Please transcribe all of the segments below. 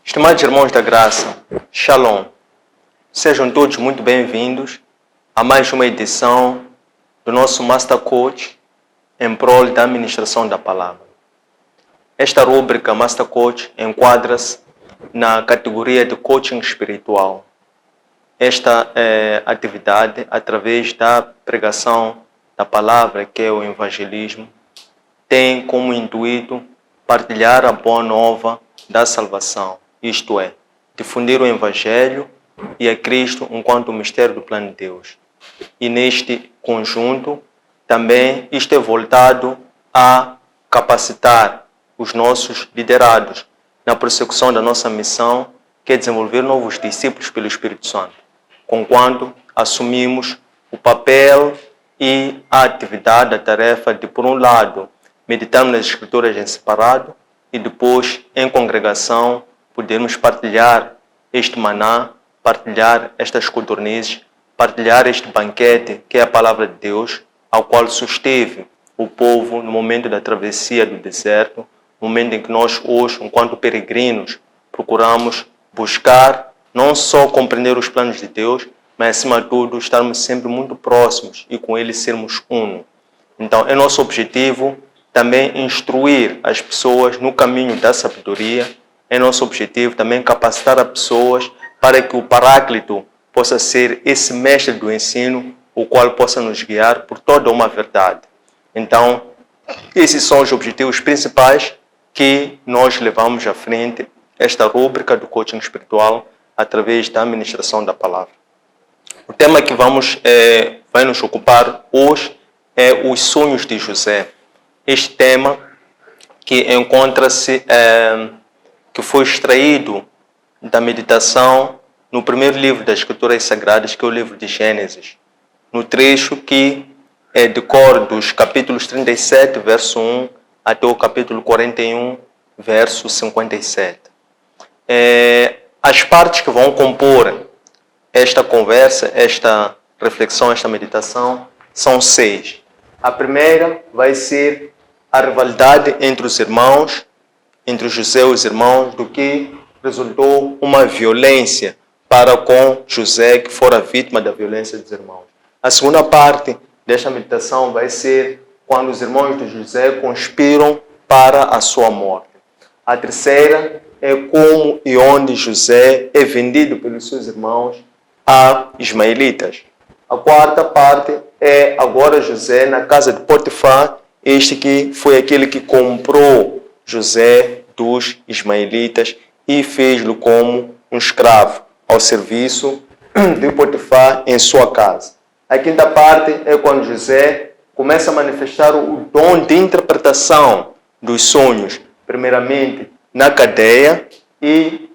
Estimados irmãos da graça, Shalom. Sejam todos muito bem-vindos a mais uma edição do nosso Master Coach em prol da administração da palavra. Esta rúbrica Master Coach enquadra-se na categoria de coaching espiritual. Esta atividade, através da pregação da palavra, que é o evangelismo, tem como intuito partilhar a boa nova da salvação, isto é, difundir o Evangelho e a Cristo enquanto mistério do plano de Deus. E neste conjunto, também isto é voltado a capacitar os nossos liderados na prossecução da nossa missão, que é desenvolver novos discípulos pelo Espírito Santo, conquanto assumimos o papel e a atividade, a tarefa de, por um lado, meditarmos nas Escrituras em separado e depois, em congregação, podermos partilhar este maná, partilhar estas codornizes, partilhar este banquete, que é a palavra de Deus, ao qual susteve o povo no momento da travessia do deserto, no momento em que nós hoje, enquanto peregrinos, procuramos buscar não só compreender os planos de Deus, mas acima de tudo estarmos sempre muito próximos e com Ele sermos uno. Então é nosso objetivo também instruir as pessoas no caminho da sabedoria. É nosso objetivo também capacitar as pessoas para que o Paráclito possa ser esse mestre do ensino, o qual possa nos guiar por toda uma verdade. Então, esses são os objetivos principais que nós levamos à frente esta rúbrica do coaching espiritual através da administração da palavra. O tema que vai nos ocupar hoje é os sonhos de José. Este tema que encontra-se, que foi extraído da meditação no primeiro livro das Escrituras Sagradas, que é o livro de Gênesis, no trecho que decorre dos capítulos 37, verso 1, até o capítulo 41, verso 57. As partes que vão compor esta conversa, esta reflexão, esta meditação, são 6. A primeira vai ser a rivalidade entre os irmãos, entre José e os irmãos, do que resultou uma violência para com José, que fora vítima da violência dos irmãos. A segunda parte desta meditação vai ser quando os irmãos de José conspiram para a sua morte. A terceira é como e onde José é vendido pelos seus irmãos a ismaelitas. A quarta parte é agora José na casa de Potifar, este que foi aquele que comprou José dos ismaelitas e fez-lo como um escravo ao serviço de Potifar em sua casa. A quinta parte é quando José começa a manifestar o dom de interpretação dos sonhos, primeiramente na cadeia, e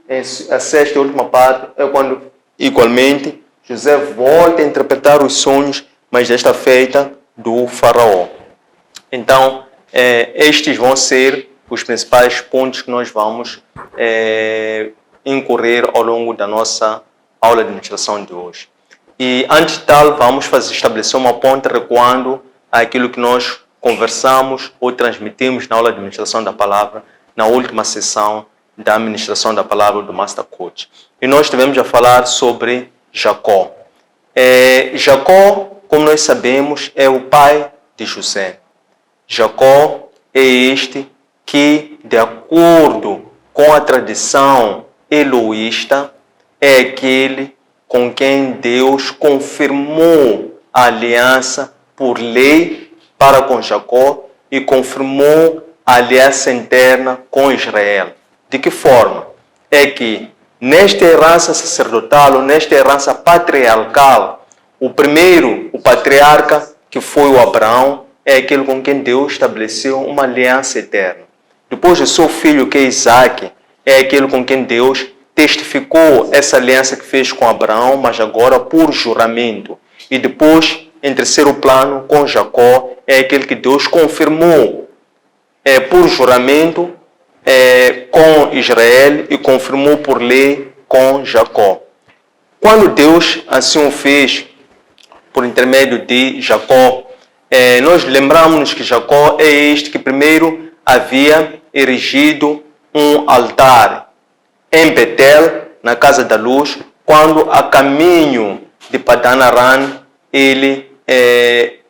a sexta e última parte é quando, igualmente, José volta a interpretar os sonhos, mas desta feita do faraó. Então, estes vão ser os principais pontos que nós vamos incorrer ao longo da nossa aula de administração de hoje. E antes de tal, vamos estabelecer uma ponte recuando àquilo que nós conversamos ou transmitimos na aula de administração da palavra, na última sessão da administração da palavra do Master Coach. E nós estivemos a falar sobre Jacó. Jacó, como nós sabemos, é o pai de José. Jacó é este que, de acordo com a tradição eloísta, é aquele com quem Deus confirmou a aliança por lei para com Jacó e confirmou a aliança interna com Israel. De que forma? É que nesta herança sacerdotal, ou nesta herança patriarcal, o patriarca, que foi o Abraão, é aquele com quem Deus estabeleceu uma aliança eterna. Depois o seu filho, que é Isaac, é aquele com quem Deus testificou essa aliança que fez com Abraão, mas agora por juramento. E depois, em terceiro plano, com Jacó, é aquele que Deus confirmou por juramento com Israel e confirmou por lei com Jacó. Quando Deus assim o fez, por intermédio de Jacó, nós lembramos que Jacó é este que primeiro havia erigido um altar em Betel, na casa da luz, quando a caminho de Padan Aram, ele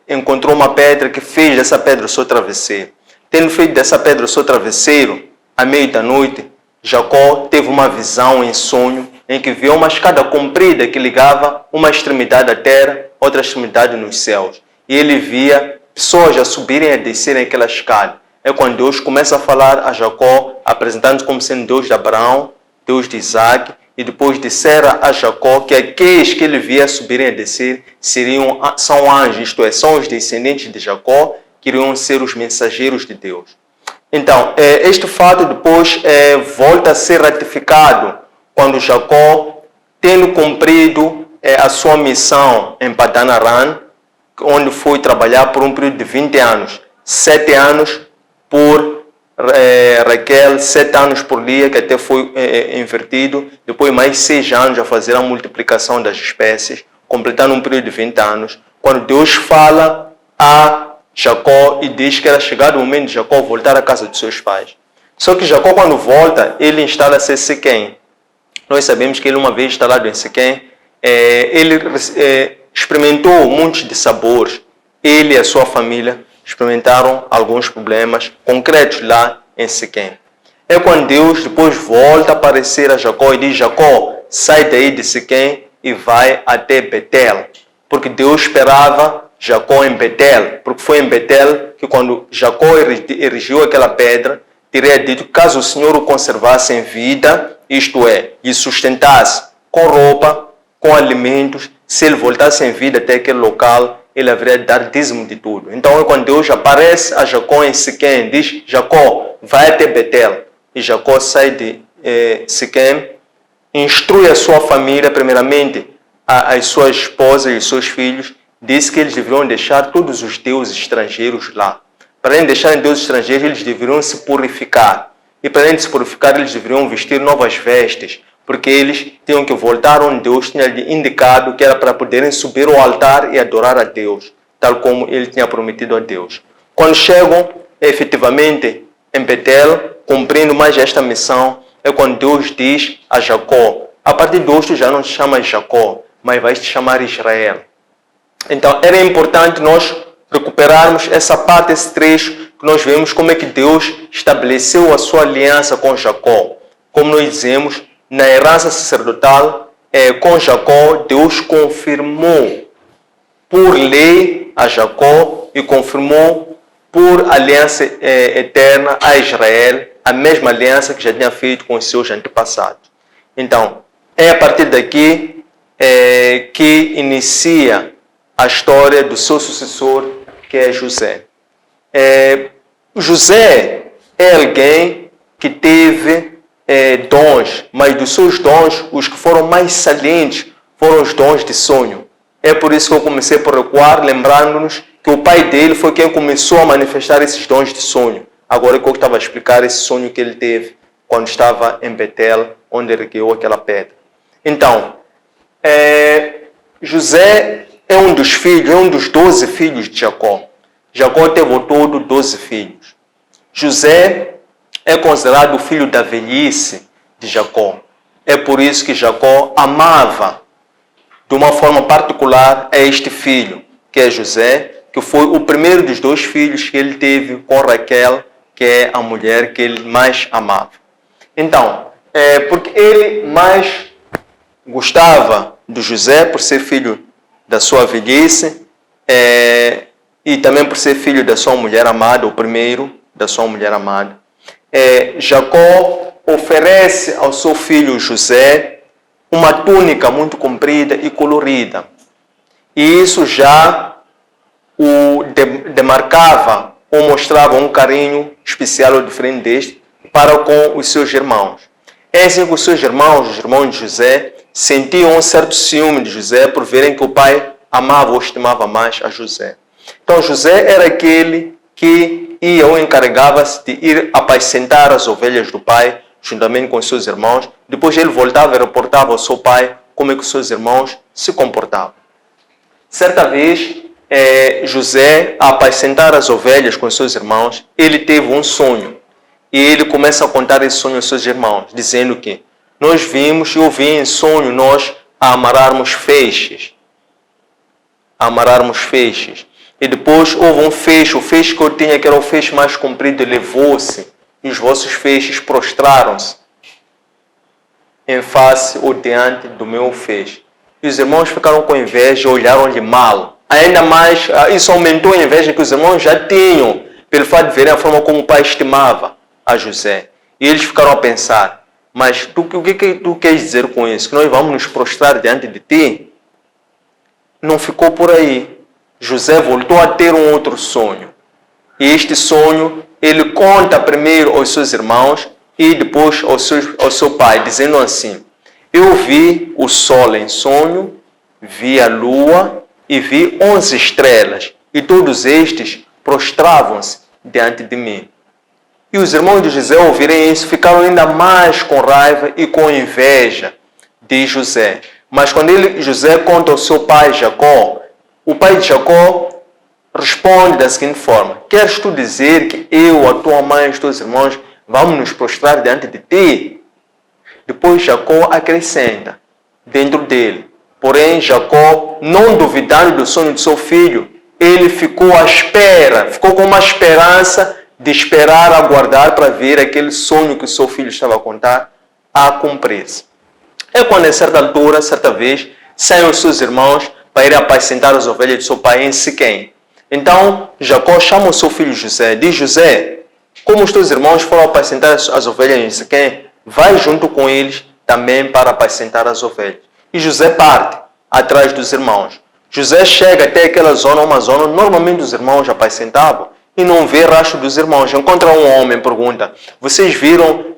encontrou uma pedra que fez dessa pedra o seu travesseiro. Tendo feito dessa pedra o seu travesseiro, à meia da noite, Jacó teve uma visão em sonho em que viu uma escada comprida que ligava uma extremidade à terra, outra extremidade nos céus. E ele via pessoas a subirem e a descerem aquela escada. É quando Deus começa a falar a Jacó, apresentando-se como sendo Deus de Abraão, Deus de Isaac, e depois disser a Jacó que aqueles que ele via subirem e a descer são anjos, isto é, são os descendentes de Jacó, que iriam ser os mensageiros de Deus. Então, este fato depois volta a ser ratificado quando Jacó, tendo cumprido a sua missão em Padan Aram, onde foi trabalhar por um período de 20 anos, 7 anos por Raquel, 7 anos por Lia, que até foi invertido, depois mais 6 anos a fazer a multiplicação das espécies, completando um período de 20 anos, quando Deus fala a Jacó e diz que era chegado o momento de Jacó voltar à casa de seus pais. Só que Jacó, quando volta, ele instala-se em Siquém. Nós sabemos que ele, uma vez instalado em Siquém, ele experimentou muitos de sabores. Ele e a sua família experimentaram alguns problemas concretos lá em Siquém. É quando Deus depois volta a aparecer a Jacó e diz: Jacó, sai daí de Siquém e vai até Betel. Porque Deus esperava Jacó em Betel, porque foi em Betel que quando Jacó erigiu aquela pedra, teria dito que caso o Senhor o conservasse em vida, isto é, e sustentasse com roupa, com alimentos, se ele voltasse em vida até aquele local, ele haveria de dar dízimo de tudo. Então é quando Deus aparece a Jacó em Siquém, diz: Jacó, vai até Betel. E Jacó sai de Siquém, instrui a sua família, primeiramente as suas esposas e os seus filhos, disse que eles deveriam deixar todos os deuses estrangeiros lá. Para além de deixarem deuses estrangeiros, eles deveriam se purificar. E para além de se purificar, eles deveriam vestir novas vestes, porque eles tinham que voltar onde Deus tinha indicado que era para poderem subir ao altar e adorar a Deus, tal como ele tinha prometido a Deus. Quando chegam efetivamente em Betel, cumprindo mais esta missão, é quando Deus diz a Jacó: a partir de hoje tu já não te chamas Jacó, mas vais te chamar Israel. Então, era importante nós recuperarmos essa parte, esse trecho, que nós vemos como é que Deus estabeleceu a sua aliança com Jacó. Como nós dizemos, na herança sacerdotal, com Jacó, Deus confirmou por lei a Jacó e confirmou por aliança eterna a Israel, a mesma aliança que já tinha feito com os seus antepassados. Então, é a partir daqui que inicia a história do seu sucessor, que é José. José é alguém que teve dons, mas dos seus dons, os que foram mais salientes foram os dons de sonho. É por isso que eu comecei por recuar, lembrando-nos que o pai dele foi quem começou a manifestar esses dons de sonho. Agora que eu estava a explicar esse sonho que ele teve quando estava em Betel, onde ergueu aquela pedra. Então, José é um dos filhos, é um dos 12 filhos de Jacó. Jacó teve ao todo 12 filhos. José é considerado o filho da velhice de Jacó. É por isso que Jacó amava de uma forma particular a este filho, que é José, que foi o primeiro dos 2 filhos que ele teve com Raquel, que é a mulher que ele mais amava. Então, porque ele mais gostava de José por ser filho da sua velhice e também por ser filho da sua mulher amada, o primeiro da sua mulher amada. Jacó oferece ao seu filho José uma túnica muito comprida e colorida. E isso já o demarcava ou mostrava um carinho especial ou diferente deste para com os seus irmãos. É assim que os seus irmãos, os irmãos de José, sentiam um certo ciúme de José por verem que o pai amava ou estimava mais a José. Então José era aquele que ia ou encarregava-se de ir apacentar as ovelhas do pai, juntamente com os seus irmãos. Depois ele voltava e reportava ao seu pai como é que os seus irmãos se comportavam. Certa vez, José, a apacentar as ovelhas com os seus irmãos, ele teve um sonho. E ele começa a contar esse sonho aos seus irmãos, dizendo que nós vimos, eu vi em sonho nós a amarrarmos feixes. Amarrarmos feixes. E depois houve um feixe, o feixe que eu tinha, que era o feixe mais comprido, levou-se. E os vossos feixes prostraram-se em face ou diante do meu feixe. E os irmãos ficaram com inveja, olharam-lhe mal. Ainda mais, isso aumentou a inveja que os irmãos já tinham, pelo fato de verem a forma como o pai estimava a José. E eles ficaram a pensar, mas o que tu queres dizer com isso? Que nós vamos nos prostrar diante de ti? Não ficou por aí. José voltou a ter um outro sonho. E este sonho, ele conta primeiro aos seus irmãos e depois ao seu pai, dizendo assim: eu vi o sol em sonho, vi a lua e vi 11 estrelas, e todos estes prostravam-se diante de mim. E os irmãos de José, ao ouvirem isso, ficaram ainda mais com raiva e com inveja de José. Mas quando José conta ao seu pai Jacó, o pai de Jacó responde da seguinte forma: queres tu dizer que eu, a tua mãe e os teus irmãos vamos nos prostrar diante de ti? Depois Jacó acrescenta dentro dele. Porém, Jacó, não duvidando do sonho de seu filho, ele ficou à espera, ficou com uma esperança de esperar, aguardar para ver aquele sonho que o seu filho estava a contar a cumprir-se. É quando, em certa altura, certa vez, saem os seus irmãos para ir apacentar as ovelhas de seu pai em Siquém. Então, Jacó chama o seu filho José, diz: José, como os teus irmãos foram apacentar as ovelhas em Siquém, vai junto com eles também para apacentar as ovelhas. E José parte atrás dos irmãos. José chega até aquela zona, uma zona onde normalmente os irmãos apacentavam, e não vê rastro dos irmãos. Encontra um homem, pergunta: vocês viram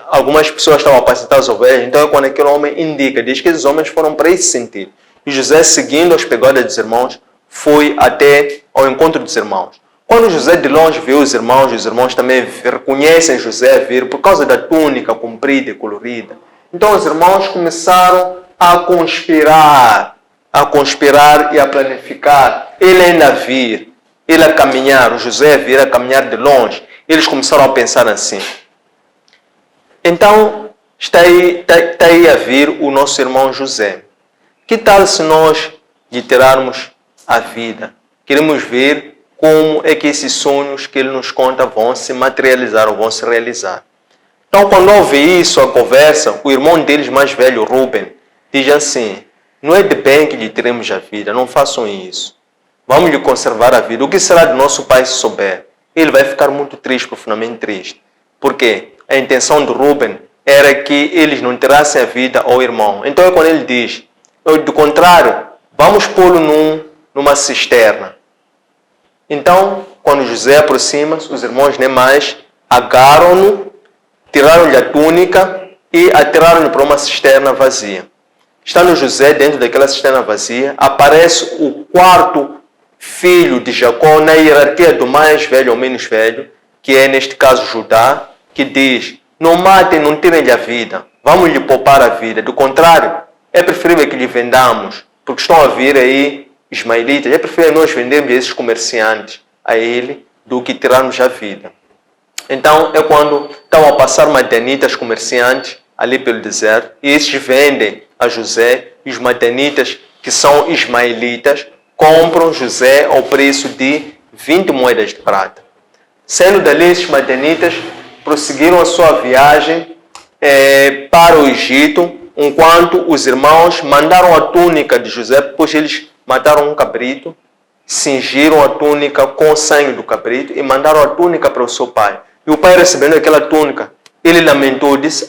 algumas pessoas estavam a apacentar as ovelhas? Então é quando aquele homem indica, diz que esses homens foram para esse sentido. E José, seguindo as pegadas dos irmãos, foi até ao encontro dos irmãos. Quando José de longe vê os irmãos também reconhecem José vir por causa da túnica comprida e colorida. Então os irmãos começaram a conspirar e a planificar. Ele ainda vir, ele a caminhar, o José vir a caminhar de longe. Eles começaram a pensar assim: então está aí a vir o nosso irmão José. Que tal se nós lhe tirarmos a vida? Queremos ver como é que esses sonhos que ele nos conta vão se materializar ou vão se realizar. Então, quando ouve isso, a conversa, o irmão deles mais velho, Rubem, diz assim: não é de bem que lhe tiremos a vida, não façam isso. Vamos lhe conservar a vida. O que será de nosso pai se souber? Ele vai ficar muito triste, profundamente triste. Por quê? A intenção de Rubem era que eles não tirassem a vida ao irmão. Então é quando ele diz: do contrário, vamos pô-lo numa cisterna. Então, quando José aproxima-se, os irmãos nem mais agarram-no, tiraram-lhe a túnica e atiraram-no para uma cisterna vazia. Estando José dentro daquela cisterna vazia, aparece o quarto filho de Jacó na hierarquia do mais velho ao menos velho, que é neste caso Judá, que diz: não matem, não tirem-lhe a vida, vamos lhe poupar a vida. Do contrário, é preferível que lhe vendamos, porque estão a vir aí ismaelitas, é preferível nós vendermos esses comerciantes a ele do que tirarmos a vida. Então é quando estão a passar madianitas comerciantes ali pelo deserto, e esses vendem a José, e os madianitas, que são ismaelitas, compram José ao preço de 20 moedas de prata. Sendo dali, esses madianitas prosseguiram a sua viagem para o Egito, enquanto os irmãos mandaram a túnica de José, pois eles mataram um cabrito, cingiram a túnica com o sangue do cabrito e mandaram a túnica para o seu pai. E o pai, recebendo aquela túnica, ele lamentou e disse: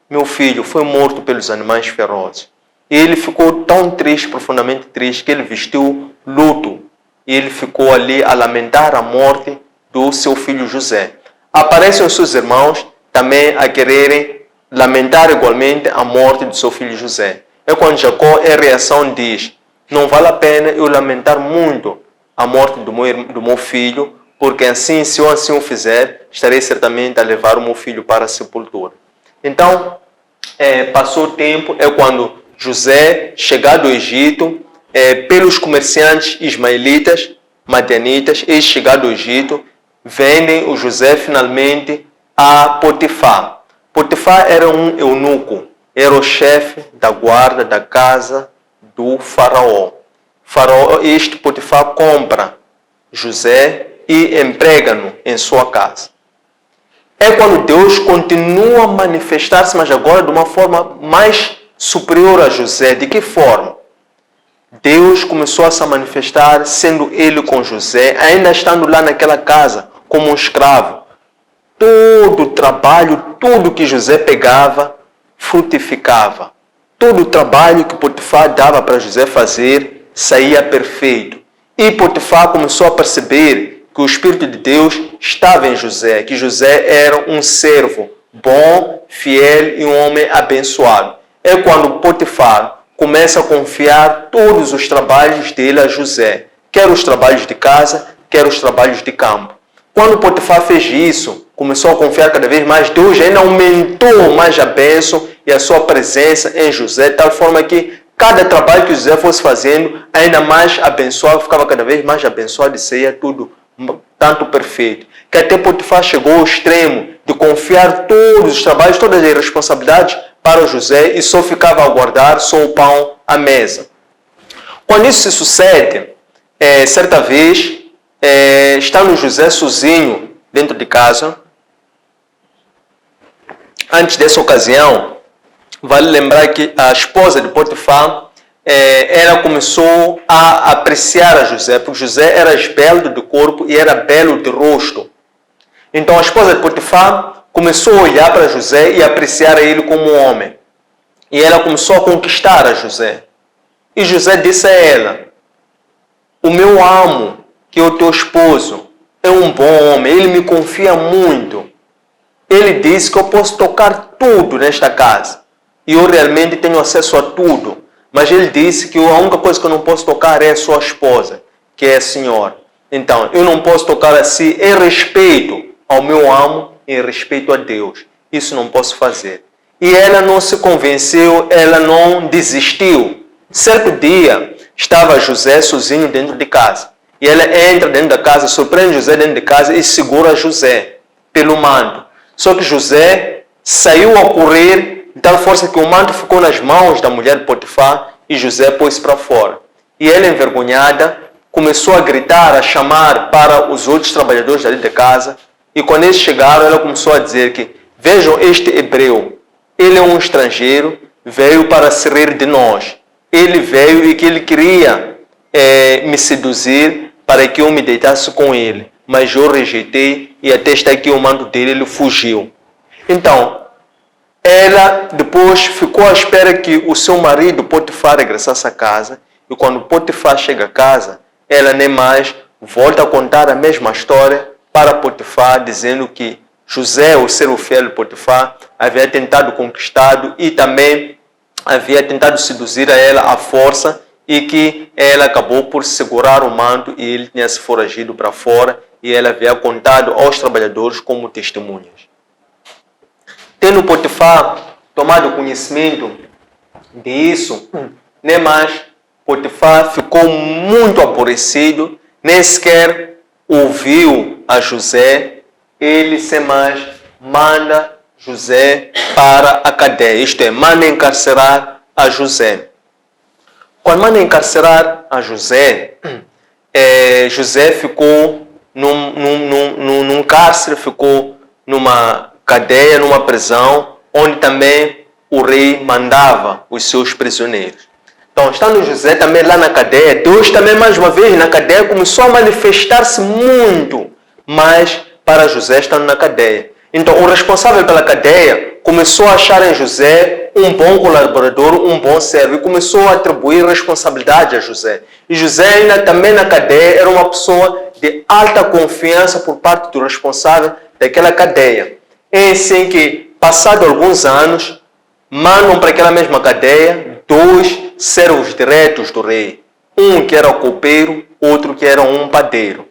meu filho foi morto pelos animais ferozes. E ele ficou tão triste, profundamente triste, que ele vestiu luto. E ele ficou ali a lamentar a morte do seu filho José. Aparecem os seus irmãos também a quererem lamentar igualmente a morte do seu filho José. É quando Jacó, em reação, diz: não vale a pena eu lamentar muito a morte do meu filho, porque assim, se eu assim o fizer, estarei certamente a levar o meu filho para a sepultura. Então, passou o tempo, é quando José, chegado ao Egito, pelos comerciantes ismaelitas, madianitas, eles chegado ao Egito, vendem o José finalmente a Potifar. Potifar era um eunuco, era o chefe da guarda da casa do faraó. Este Potifar compra José e emprega-no em sua casa. É quando Deus continua a manifestar-se, mas agora de uma forma mais superior a José. De que forma? Deus começou a se manifestar sendo ele com José, ainda estando lá naquela casa como um escravo. Todo o trabalho, tudo que José pegava, frutificava. Todo o trabalho que Potifar dava para José fazer, saía perfeito. E Potifar começou a perceber que o Espírito de Deus estava em José, que José era um servo bom, fiel e um homem abençoado. É quando Potifar começa a confiar todos os trabalhos dele a José, quer os trabalhos de casa, quer os trabalhos de campo. Quando Potifar fez isso, começou a confiar cada vez mais, Deus ainda aumentou mais a bênção e a sua presença em José, de tal forma que cada trabalho que José fosse fazendo, ainda mais abençoado, ficava cada vez mais abençoado e saía tudo tanto perfeito. Que até Potifar chegou ao extremo de confiar todos os trabalhos, todas as responsabilidades para José e só ficava a aguardar só o pão à mesa. Quando isso se sucede, certa vez, estando José sozinho dentro de casa, antes dessa ocasião, vale lembrar que a esposa de Potifar, ela começou a apreciar a José, porque José era esbelto de corpo e era belo de rosto. Então a esposa de Potifar começou a olhar para José e apreciar ele como um homem. E ela começou a conquistar a José. E José disse a ela: o meu amo, que é o teu esposo, é um bom homem, ele me confia muito. Ele disse que eu posso tocar tudo nesta casa. E eu realmente tenho acesso a tudo. Mas ele disse que a única coisa que eu não posso tocar é a sua esposa, que é a senhora. Então, eu não posso tocar assim em respeito ao meu amo, em respeito a Deus. Isso não posso fazer. E ela não se convenceu, ela não desistiu. Certo dia, estava José sozinho dentro de casa. E ela entra dentro da casa, surpreende José dentro de casa e segura José pelo manto. Só que José saiu a correr de tal força que o manto ficou nas mãos da mulher de Potifar e José pôs para fora. E ela, envergonhada, começou a gritar, a chamar para os outros trabalhadores dali de casa. E quando eles chegaram, ela começou a dizer que: vejam este hebreu, ele é um estrangeiro, veio para se rir de nós. Ele veio e que ele queria me seduzir para que eu me deitasse com ele. Mas eu rejeitei e até está aqui o manto dele, ele fugiu. Então, ela depois ficou à espera que o seu marido, Potifar, regressasse a casa. E quando Potifar chega a casa, ela nem mais volta a contar a mesma história para Potifar, dizendo que José, o servo fiel de Potifar, havia tentado conquistá-lo e também havia tentado seduzir a ela à força e que ela acabou por segurar o manto e ele tinha se foragido para fora e ela havia contado aos trabalhadores como testemunhas. Tendo Potifar tomado conhecimento disso, nem mais Potifar ficou muito aborrecido, nem sequer ouviu a José, ele sem mais manda José para a cadeia, isto é, manda encarcerar a José. Quando manda encarcerar a José, José ficou num cárcere, ficou numa cadeia, numa prisão, onde também o rei mandava os seus prisioneiros. Então, estando José também lá na cadeia, Deus também mais uma vez na cadeia começou a manifestar-se muito mais para José estando na cadeia. Então, o responsável pela cadeia começou a achar em José um bom colaborador, um bom servo, e começou a atribuir responsabilidade a José. E José ainda também na cadeia era uma pessoa de alta confiança por parte do responsável daquela cadeia. É assim que, passado alguns anos, mandam para aquela mesma cadeia 2 servos diretos do rei. Um que era o copeiro, outro que era um padeiro.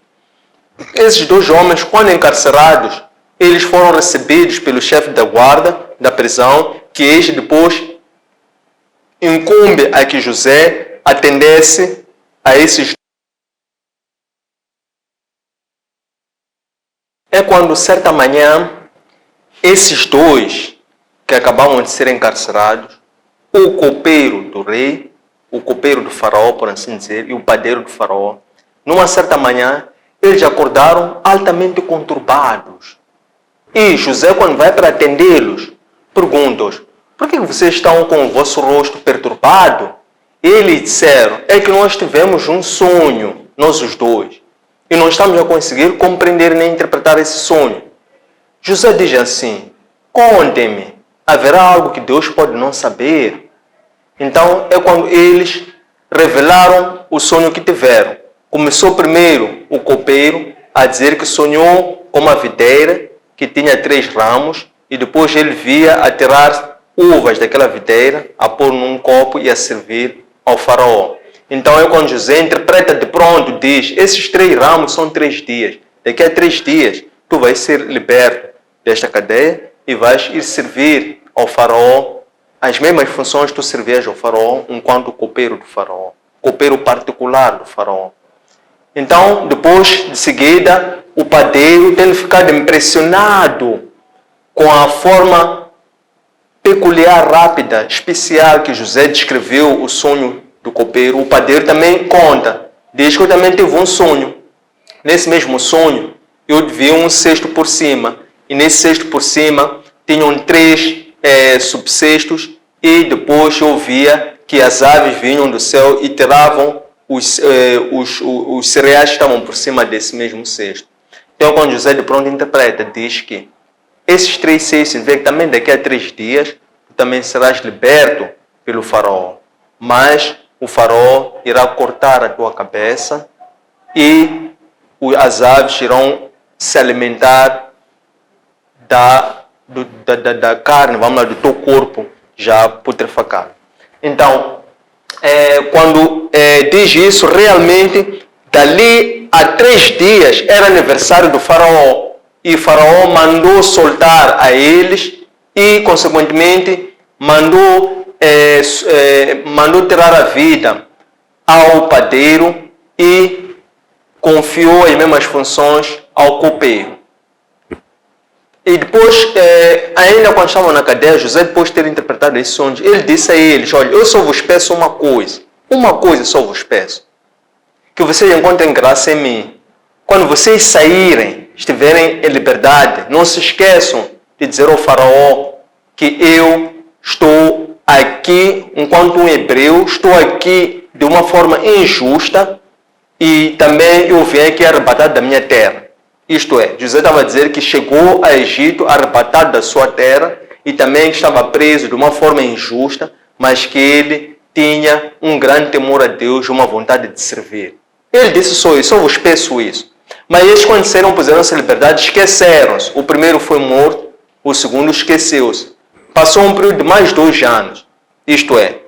Esses 2 homens, quando encarcerados, eles foram recebidos pelo chefe da guarda da prisão, que este depois incumbe a que José atendesse a esses. É quando, certa manhã, esses 2 que acabavam de ser encarcerados, o copeiro do rei, o copeiro do faraó, por assim dizer, e o padeiro do faraó. Numa certa manhã, eles acordaram altamente conturbados. E José, quando vai para atendê-los, pergunta-os: por que vocês estão com o vosso rosto perturbado? Eles disseram: é que nós tivemos um sonho, nós os dois, e não estamos a conseguir compreender nem interpretar esse sonho. José diz assim: contem-me, haverá algo que Deus pode não saber? Então é quando eles revelaram o sonho que tiveram. Começou primeiro o copeiro a dizer que sonhou com uma videira que tinha 3 ramos, e depois ele via a tirar uvas daquela videira, a pôr num copo e a servir ao faraó. Então é quando José interpreta de pronto, diz: esses 3 ramos são 3 dias. Daqui a 3 dias tu vais ser liberto desta cadeia e vais ir servir ao faraó as mesmas funções que tu servias ao faraó enquanto copeiro do faraó, copeiro particular do faraó. Então, depois de seguida, o padeiro tem ficado impressionado com a forma peculiar, rápida, especial que José descreveu o sonho do copeiro. O padeiro também conta, diz que eu também tive um sonho. Nesse mesmo sonho, eu vi um cesto por cima, e nesse cesto por cima tinham 3 subcestos, e depois eu via que as aves vinham do céu e tiravam os cereais que estavam por cima desse mesmo cesto. Então, quando José de pronto interpreta, diz que esses 3 cestos, vê que também daqui a 3 dias, tu também serás liberto pelo faraó. Mas o faraó irá cortar a tua cabeça e as aves irão se alimentar da carne, vamos lá, do teu corpo já putrefacado. Então, quando diz isso, realmente, dali a 3 dias era aniversário do faraó. E o faraó mandou soltar a eles e, consequentemente, mandou tirar a vida ao padeiro e confiou as mesmas funções ao copeiro. E depois, ainda quando estavam na cadeia, José, depois de ter interpretado esses sonhos, ele disse a eles: olha, eu só vos peço uma coisa só vos peço, que vocês encontrem graça em mim. Quando vocês saírem, estiverem em liberdade, não se esqueçam de dizer ao faraó que eu estou aqui, enquanto um hebreu, estou aqui de uma forma injusta e também eu vim aqui arrebatado da minha terra. Isto é, José estava a dizer que chegou a Egito arrebatado da sua terra e também estava preso de uma forma injusta, mas que ele tinha um grande temor a Deus e uma vontade de servir. Ele disse só isso, só vos peço isso. Mas eles, quando disseram, puseram-se em liberdade, esqueceram-se. O primeiro foi morto, o segundo esqueceu-se. Passou um período de mais 2 anos. Isto é,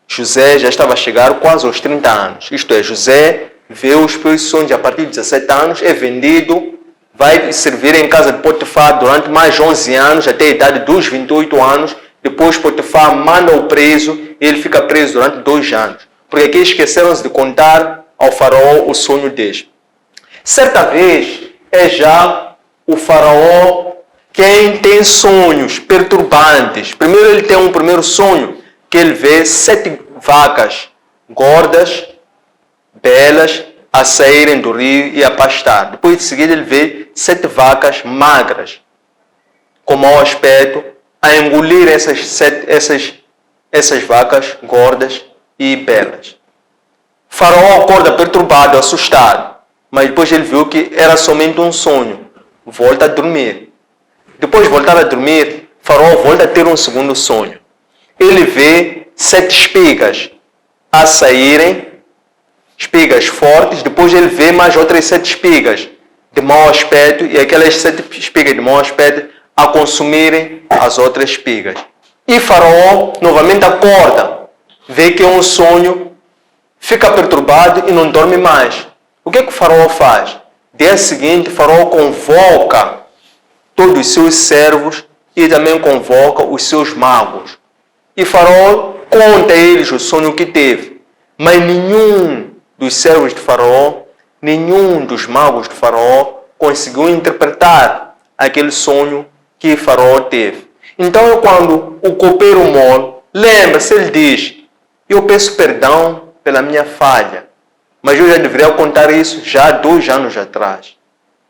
José já estava a chegar quase aos 30 anos. Isto é, José vê os seus sonhos a partir de 17 anos, é vendido, vai servir em casa de Potifar durante mais 11 anos, até a idade dos 28 anos. Depois Potifar manda-o preso e ele fica preso durante 2 anos. Porque aqui esqueceram-se de contar ao faraó o sonho deles. Certa vez, é já o faraó quem tem sonhos perturbantes. Primeiro ele tem um primeiro sonho, que ele vê 7 vacas gordas, belas, a saírem do rio e a pastar. Depois de seguida ele vê 7 vacas magras, com mau aspecto, a engolir essas vacas gordas e belas. O faraó acorda perturbado, assustado. Mas depois ele viu que era somente um sonho. Volta a dormir. Depois de voltar a dormir, o faraó volta a ter um segundo sonho. Ele vê 7 espigas a saírem, espigas fortes. Depois ele vê mais outras 7 espigas de mau aspecto e aquelas 7 espigas de mau aspecto a consumirem as outras espigas. E o faraó novamente acorda, vê que é um sonho, fica perturbado e não dorme mais. O que é que o faraó faz? Dia seguinte, o faraó convoca todos os seus servos e também convoca os seus magos. E o faraó conta a eles o sonho que teve. Mas nenhum dos servos de faraó, nenhum dos magos de faraó conseguiu interpretar aquele sonho que o faraó teve. Então é quando o copeiro mole, lembra-se, ele diz, eu peço perdão pela minha falha, mas eu já deveria contar isso já há 2 anos atrás.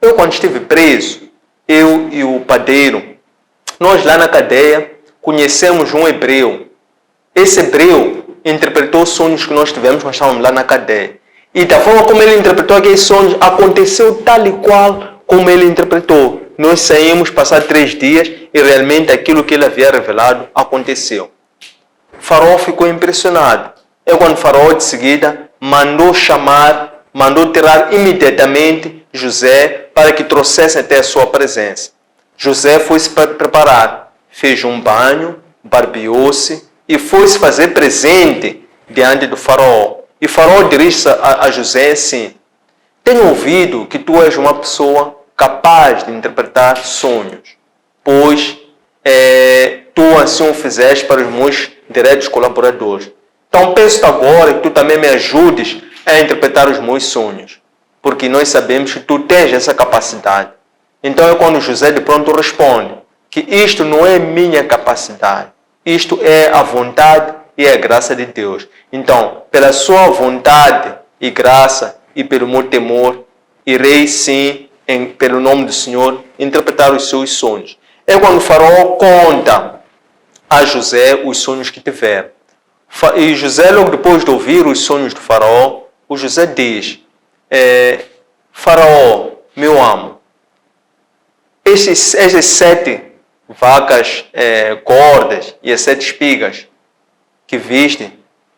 Eu quando estive preso, eu e o padeiro, nós lá na cadeia conhecemos um hebreu. Esse hebreu interpretou os sonhos que nós tivemos quando estávamos lá na cadeia. E da forma como ele interpretou aqueles sonhos, aconteceu tal e qual como ele interpretou. Nós saímos, passados 3 dias, e realmente aquilo que ele havia revelado aconteceu. O faraó ficou impressionado. É quando o faraó de seguida mandou tirar imediatamente José para que trouxesse até a sua presença. José foi se preparar, fez um banho, barbeou-se e foi se fazer presente diante do faraó. E o faraó dirige-se a José assim: tenho ouvido que tu és uma pessoa capaz de interpretar sonhos, pois tu assim o fizeste para os meus diretos colaboradores. Então peço-te agora que tu também me ajudes a interpretar os meus sonhos, porque nós sabemos que tu tens essa capacidade. Então é quando José de pronto responde que isto não é minha capacidade, isto é a vontade e a graça de Deus. Então, pela sua vontade e graça e pelo meu temor, irei sim, pelo nome do Senhor, interpretar os seus sonhos. É quando o faraó conta a José os sonhos que tiver. E José, logo depois de ouvir os sonhos do faraó, o José diz: faraó, meu amo, essas 7 vacas gordas e as 7 espigas que viste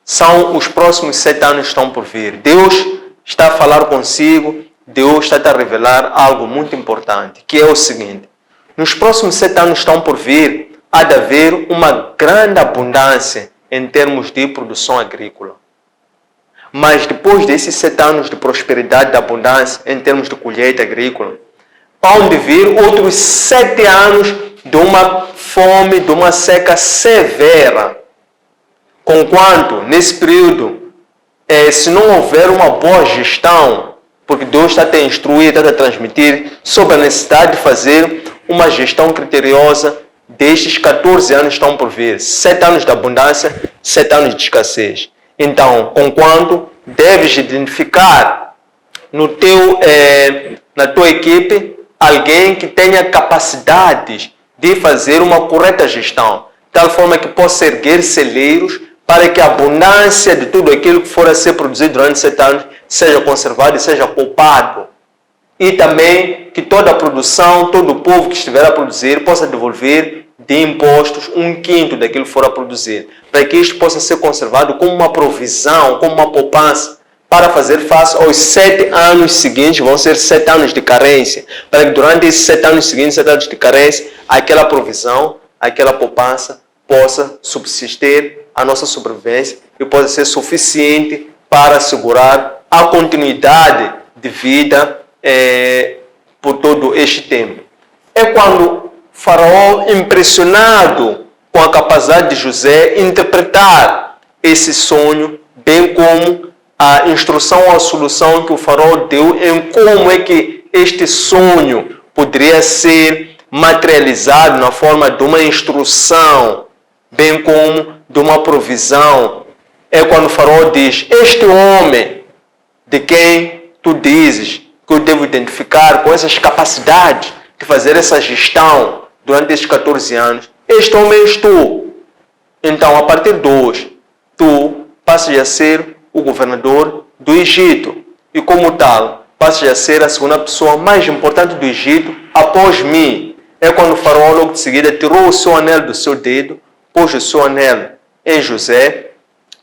são os próximos 7 anos que estão por vir. Deus está a falar consigo, Deus está a revelar algo muito importante, que é o seguinte: nos próximos 7 anos que estão por vir, há de haver uma grande abundância em termos de produção agrícola. Mas depois desses 7 anos de prosperidade, de abundância, em termos de colheita agrícola, hão de vir outros 7 anos de uma fome, de uma seca severa. Conquanto, nesse período, se não houver uma boa gestão, porque Deus está a te instruir, está a transmitir sobre a necessidade de fazer uma gestão criteriosa destes 14 anos que estão por vir. 7 anos de abundância, 7 anos de escassez. Então, conquanto deves identificar na tua equipe alguém que tenha capacidades de fazer uma correta gestão, de tal forma que possa erguer celeiros para que a abundância de tudo aquilo que for a ser produzido durante 7 anos seja conservado e seja poupado. E também que toda a produção, todo o povo que estiver a produzir possa devolver de impostos 1/5 daquilo que for a produzir, para que isto possa ser conservado como uma provisão, como uma poupança, para fazer face aos 7 anos seguintes, vão ser 7 anos de carência, para que durante esses 7 anos seguintes, 7 anos de carência, aquela provisão, aquela poupança possa subsistir a nossa sobrevivência e possa ser suficiente para assegurar a continuidade de vida por todo este tempo. É quando Faraó, impressionado com a capacidade de José, interpretar esse sonho, bem como a instrução, a solução que o faraó deu em como é que este sonho poderia ser materializado na forma de uma instrução, bem como de uma provisão. É quando o faraó diz: este homem de quem tu dizes que eu devo identificar com essas capacidades de fazer essa gestão durante esses 14 anos, este homem és tu. Então, a partir de hoje, tu passas a ser o governador do Egito. E como tal, passas a ser a segunda pessoa mais importante do Egito após mim. É quando o faraó logo de seguida tirou o seu anel do seu dedo, pôs o seu anel em José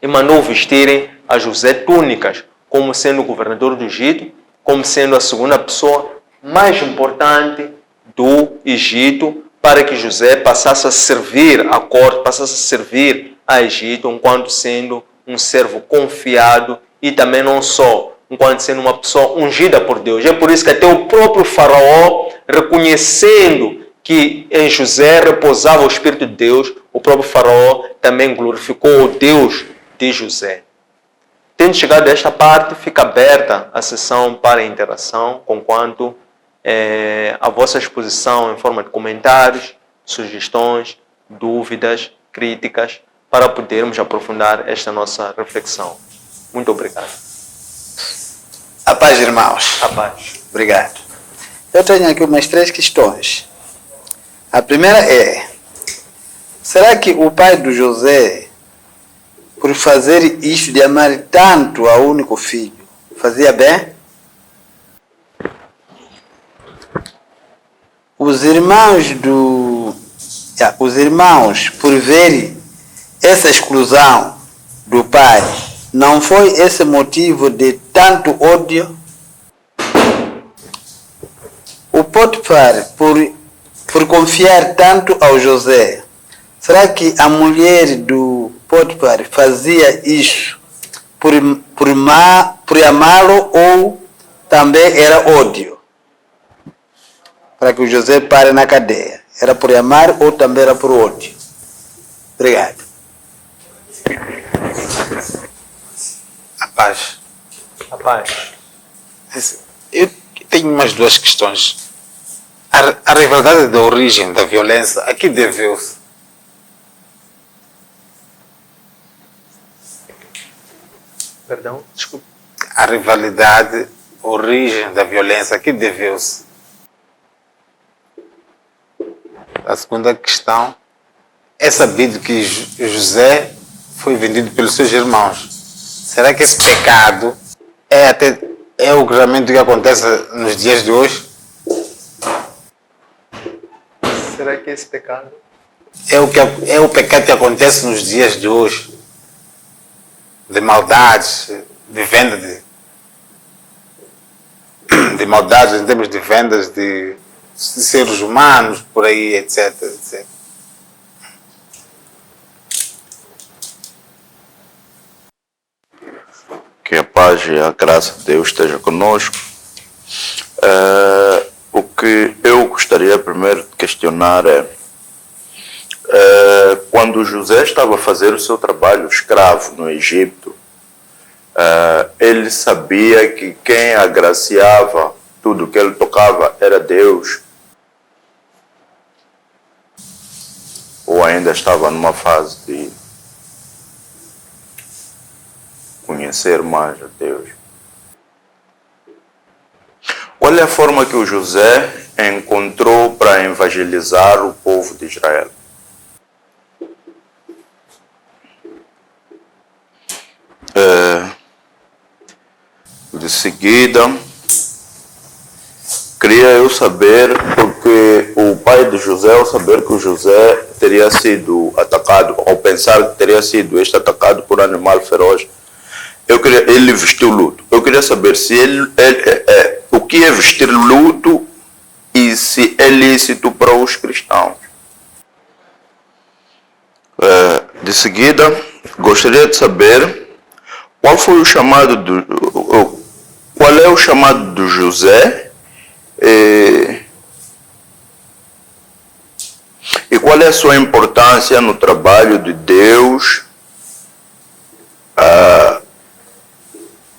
e mandou vestirem a José túnicas, como sendo o governador do Egito, como sendo a segunda pessoa mais importante do Egito, para que José passasse a servir a corte, passasse a servir a Egito, enquanto sendo um servo confiado e também não só, enquanto sendo uma pessoa ungida por Deus. É por isso que até o próprio faraó, reconhecendo que em José repousava o Espírito de Deus, o próprio faraó também glorificou o Deus de José. Tendo chegado a esta parte, fica aberta a sessão para interação, conquanto a vossa exposição em forma de comentários, sugestões, dúvidas, críticas, para podermos aprofundar esta nossa reflexão. Muito obrigado. A paz, irmãos. A paz. Obrigado. Eu tenho aqui umas 3 questões. A primeira é: será que o pai do José, por fazer isto de amar tanto ao único filho, fazia bem? Os irmãos, por verem essa exclusão do pai, não foi esse motivo de tanto ódio? O Potifar, por confiar tanto ao José, será que a mulher do Potifar fazia isso por amá-lo ou também era ódio? Para que o José pare na cadeia. Era por amar ou também era por ódio? Obrigado. A paz. A paz. Eu tenho mais 2 questões. A rivalidade da origem da violência, a que deveu-se? Perdão, desculpe. A rivalidade, origem da violência, a que deveu-se? A segunda questão: é sabido que José foi vendido pelos seus irmãos. Será que esse pecado é o realmente que acontece nos dias de hoje? Será que esse pecado? É o pecado que acontece nos dias de hoje, de maldades, de venda de maldades em termos de vendas de seres humanos, por aí, etc, etc. Que a paz e a graça de Deus esteja conosco. O que eu gostaria primeiro de questionar é quando José estava a fazer o seu trabalho escravo no Egito, ele sabia que quem agraciava tudo que ele tocava era Deus, ou ainda estava numa fase de conhecer mais a Deus? Qual é a forma que o José encontrou para evangelizar o povo de Israel? De seguida, queria eu saber, porque o pai de José, ao saber que o José teria sido atacado, ao pensar que teria sido atacado por um animal feroz, ele vestiu luto. Eu queria saber se o que é vestir luto e se é lícito para os cristãos. De seguida, gostaria de saber qual é o chamado de José e qual é a sua importância no trabalho de Deus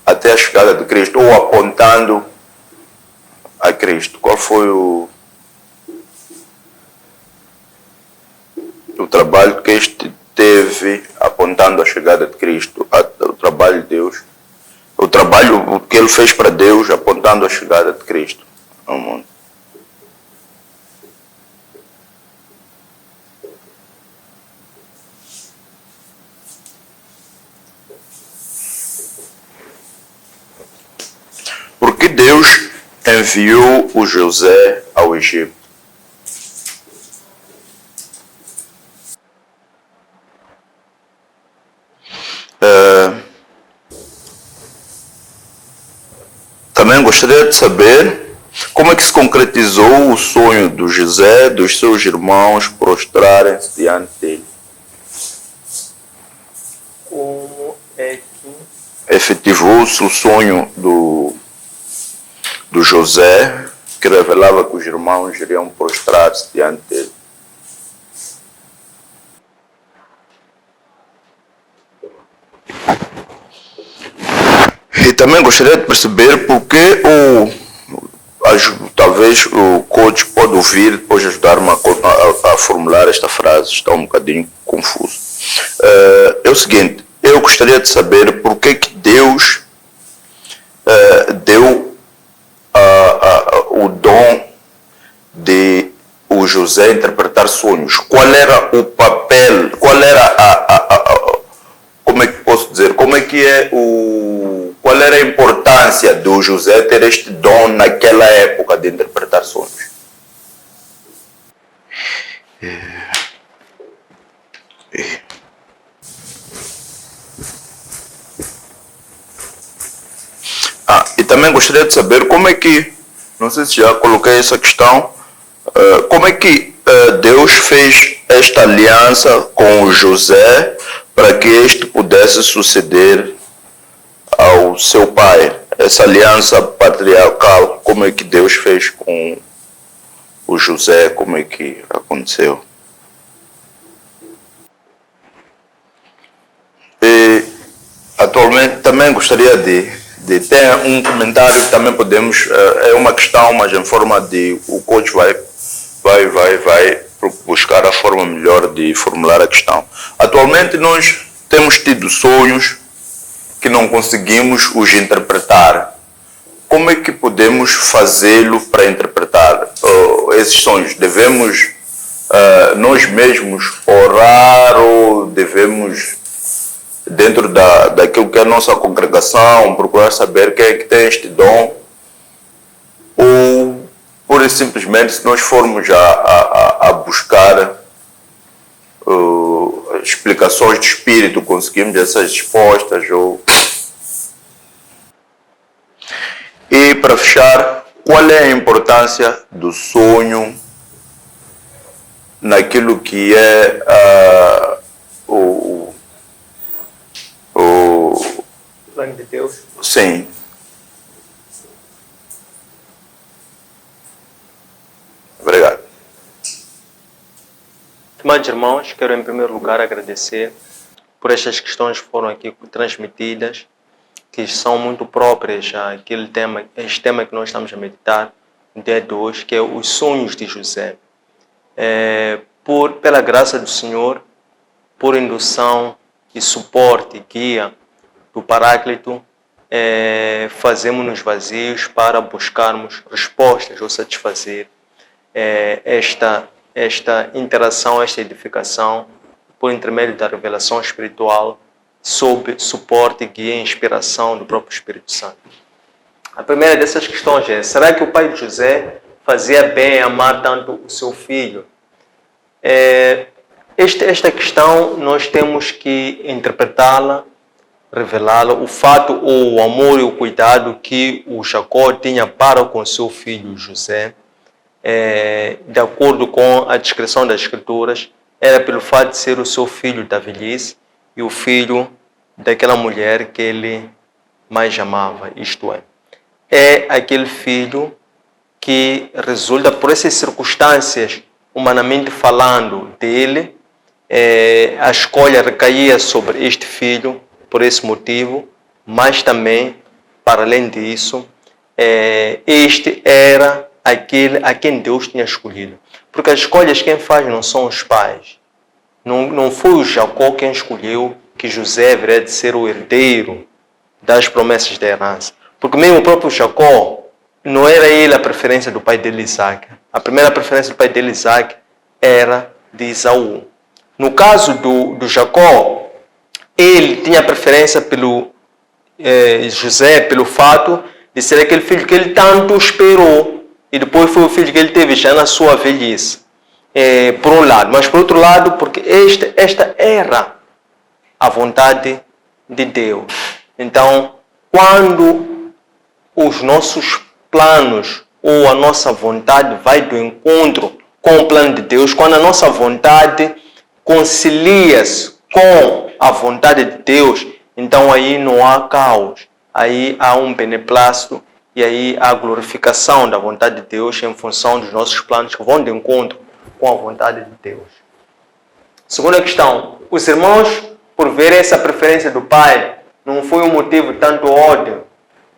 até a chegada de Cristo, ou apontando a Cristo. Qual foi o trabalho que este teve apontando a chegada de Cristo, o trabalho de Deus, o trabalho que ele fez para Deus apontando a chegada de Cristo ao mundo? Por que Deus enviou o José ao Egito? Também gostaria de saber como é que se concretizou o sonho do José, dos seus irmãos prostrarem-se diante dele. Como é que Efetivou-se o sonho do José, que revelava que os irmãos iriam prostrar-se diante dele. E também gostaria de perceber por que talvez o coach pode ouvir, depois ajudar-me a formular interpretar esta frase, está um bocadinho confuso. É o seguinte, eu gostaria de saber por que Deus deu o dom de o José interpretar sonhos. Qual era o papel, como é que posso dizer, qual era a importância do José ter este dom naquela época de interpretar sonhos? E também gostaria de saber como é que, não sei se já coloquei essa questão, como é que Deus fez esta aliança com o José para que este pudesse suceder ao seu pai? Essa aliança patriarcal, como é que Deus fez com o José? Como é que aconteceu? E atualmente também gostaria de ter um comentário que também podemos, é uma questão, mas em forma de o coach vai buscar a forma melhor de formular a questão. Atualmente nós temos tido sonhos que não conseguimos os interpretar. Como é que podemos fazê-lo para interpretar esses sonhos? Devemos nós mesmos orar ou devemos, dentro daquilo que é a nossa congregação, procurar saber quem é que tem este dom? Ou, pura e simplesmente, se nós formos a buscar explicações de espírito, conseguimos essas respostas? E, para fechar, qual é a importância do sonho naquilo que é o plano de Deus? Sim. Obrigado. Estimados irmãos, quero em primeiro lugar agradecer por estas questões que foram aqui transmitidas, que são muito próprias àquele tema, este tema que nós estamos a meditar no dia de hoje, que é os sonhos de José. Pela graça do Senhor, por indução e suporte e guia do Paráclito, fazemos-nos vazios para buscarmos respostas ou satisfazer esta interação, esta edificação, por intermédio da revelação espiritual, sob suporte, guia e inspiração do próprio Espírito Santo. A primeira dessas questões é: será que o pai de José fazia bem em amar tanto o seu filho? Esta questão nós temos que interpretá-la, revelá-la, o fato ou o amor e o cuidado que o Jacó tinha para com seu filho José, de acordo com a descrição das Escrituras, era pelo fato de ser o seu filho da velhice e o filho daquela mulher que ele mais amava, isto é aquele filho que resulta, por essas circunstâncias, humanamente falando, dele, a escolha recaía sobre este filho por esse motivo, mas também, para além disso, este era aquele a quem Deus tinha escolhido. Porque as escolhas quem faz não são os pais. Não foi o Jacó quem escolheu que José viria de ser o herdeiro das promessas da herança. Porque mesmo o próprio Jacó, não era ele a preferência do pai dele, Isaac. A primeira preferência do pai dele, Isaac, era de Esaú. No caso do Jacó, ele tinha preferência pelo José, pelo fato de ser aquele filho que ele tanto esperou. E depois foi o filho que ele teve já na sua velhice. Por um lado. Mas por outro lado, porque esta era a vontade de Deus. Então, quando os nossos planos ou a nossa vontade vai do encontro com o plano de Deus, quando a nossa vontade concilia-se com a vontade de Deus, então aí não há caos, aí há um beneplácito e aí há a glorificação da vontade de Deus em função dos nossos planos que vão de encontro com a vontade de Deus. Segunda questão, os irmãos, por ver essa preferência do pai, não foi um motivo tanto ódio.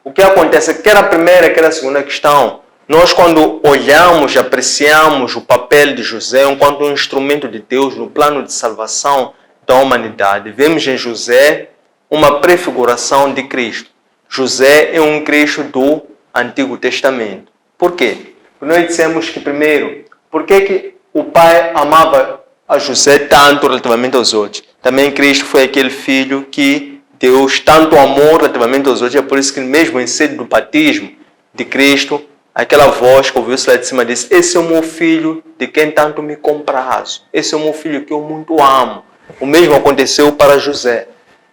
O que acontece, quer a primeira, quer a segunda questão, Nós, quando olhamos, apreciamos o papel de José enquanto um instrumento de Deus no plano de salvação da humanidade, vemos em José uma prefiguração de Cristo. José é um Cristo do Antigo Testamento. Por quê? Porque nós dissemos que, primeiro, por que o pai amava a José tanto relativamente aos outros? Também Cristo foi aquele filho que Deus tanto amou relativamente aos outros. É por isso que mesmo em sede do batismo de Cristo, aquela voz que ouviu-se lá de cima disse: esse é o meu filho de quem tanto me comprazo. Esse é o meu filho que eu muito amo. O mesmo aconteceu para José.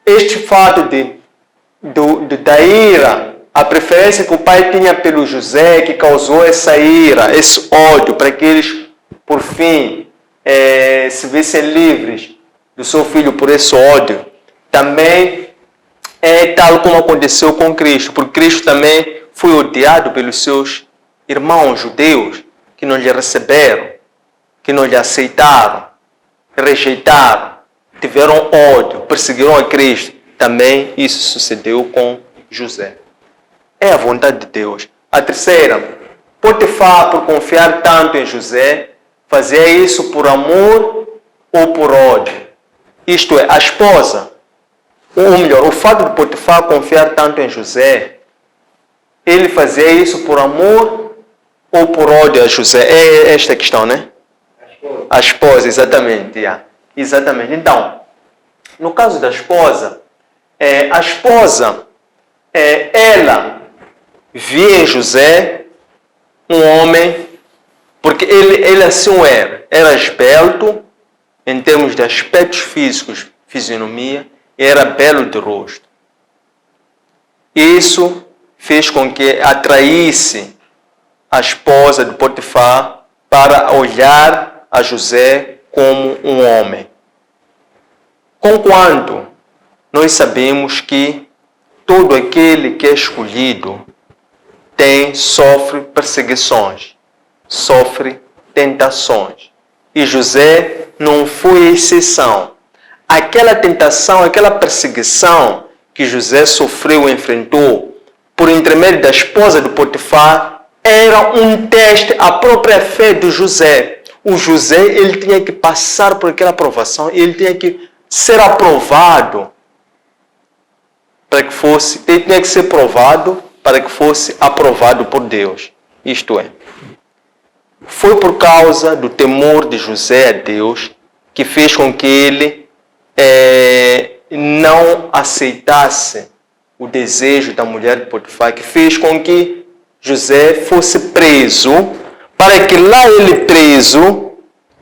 Este fato da ira, a preferência que o pai tinha pelo José, que causou essa ira, esse ódio, para que eles, por fim, se vissem livres do seu filho por esse ódio, também é tal como aconteceu com Cristo, porque Cristo também foi odiado pelos seus irmãos judeus, que não lhe receberam, que não lhe aceitaram, rejeitaram, tiveram ódio, perseguiram a Cristo. Também isso sucedeu com José. É a vontade de Deus. A terceira, Potifar, por confiar tanto em José, fazia isso por amor ou por ódio. Isto é, a esposa, ou melhor, o fato de Potifar confiar tanto em José, ele fazia isso por amor ou por ódio a José? É esta a questão, né? A esposa, exatamente. Yeah. Exatamente. Então, no caso da esposa, ela via em José um homem, porque ele assim era esbelto em termos de aspectos físicos, fisionomia, e era belo de rosto. Isso fez com que atraísse a esposa de Potifar para olhar a José como um homem. Conquanto nós sabemos que todo aquele que é escolhido sofre perseguições, sofre tentações. E José não foi exceção. Aquela tentação, aquela perseguição que José sofreu e enfrentou por intermédio da esposa de Potifar era um teste à própria fé de José. O José, ele tinha que passar por aquela aprovação, ele tinha que ser aprovado ele tinha que ser provado para que fosse aprovado por Deus. Isto é, foi por causa do temor de José a Deus que fez com que ele não aceitasse o desejo da mulher de Potifar, que fez com que José fosse preso, para que lá ele preso,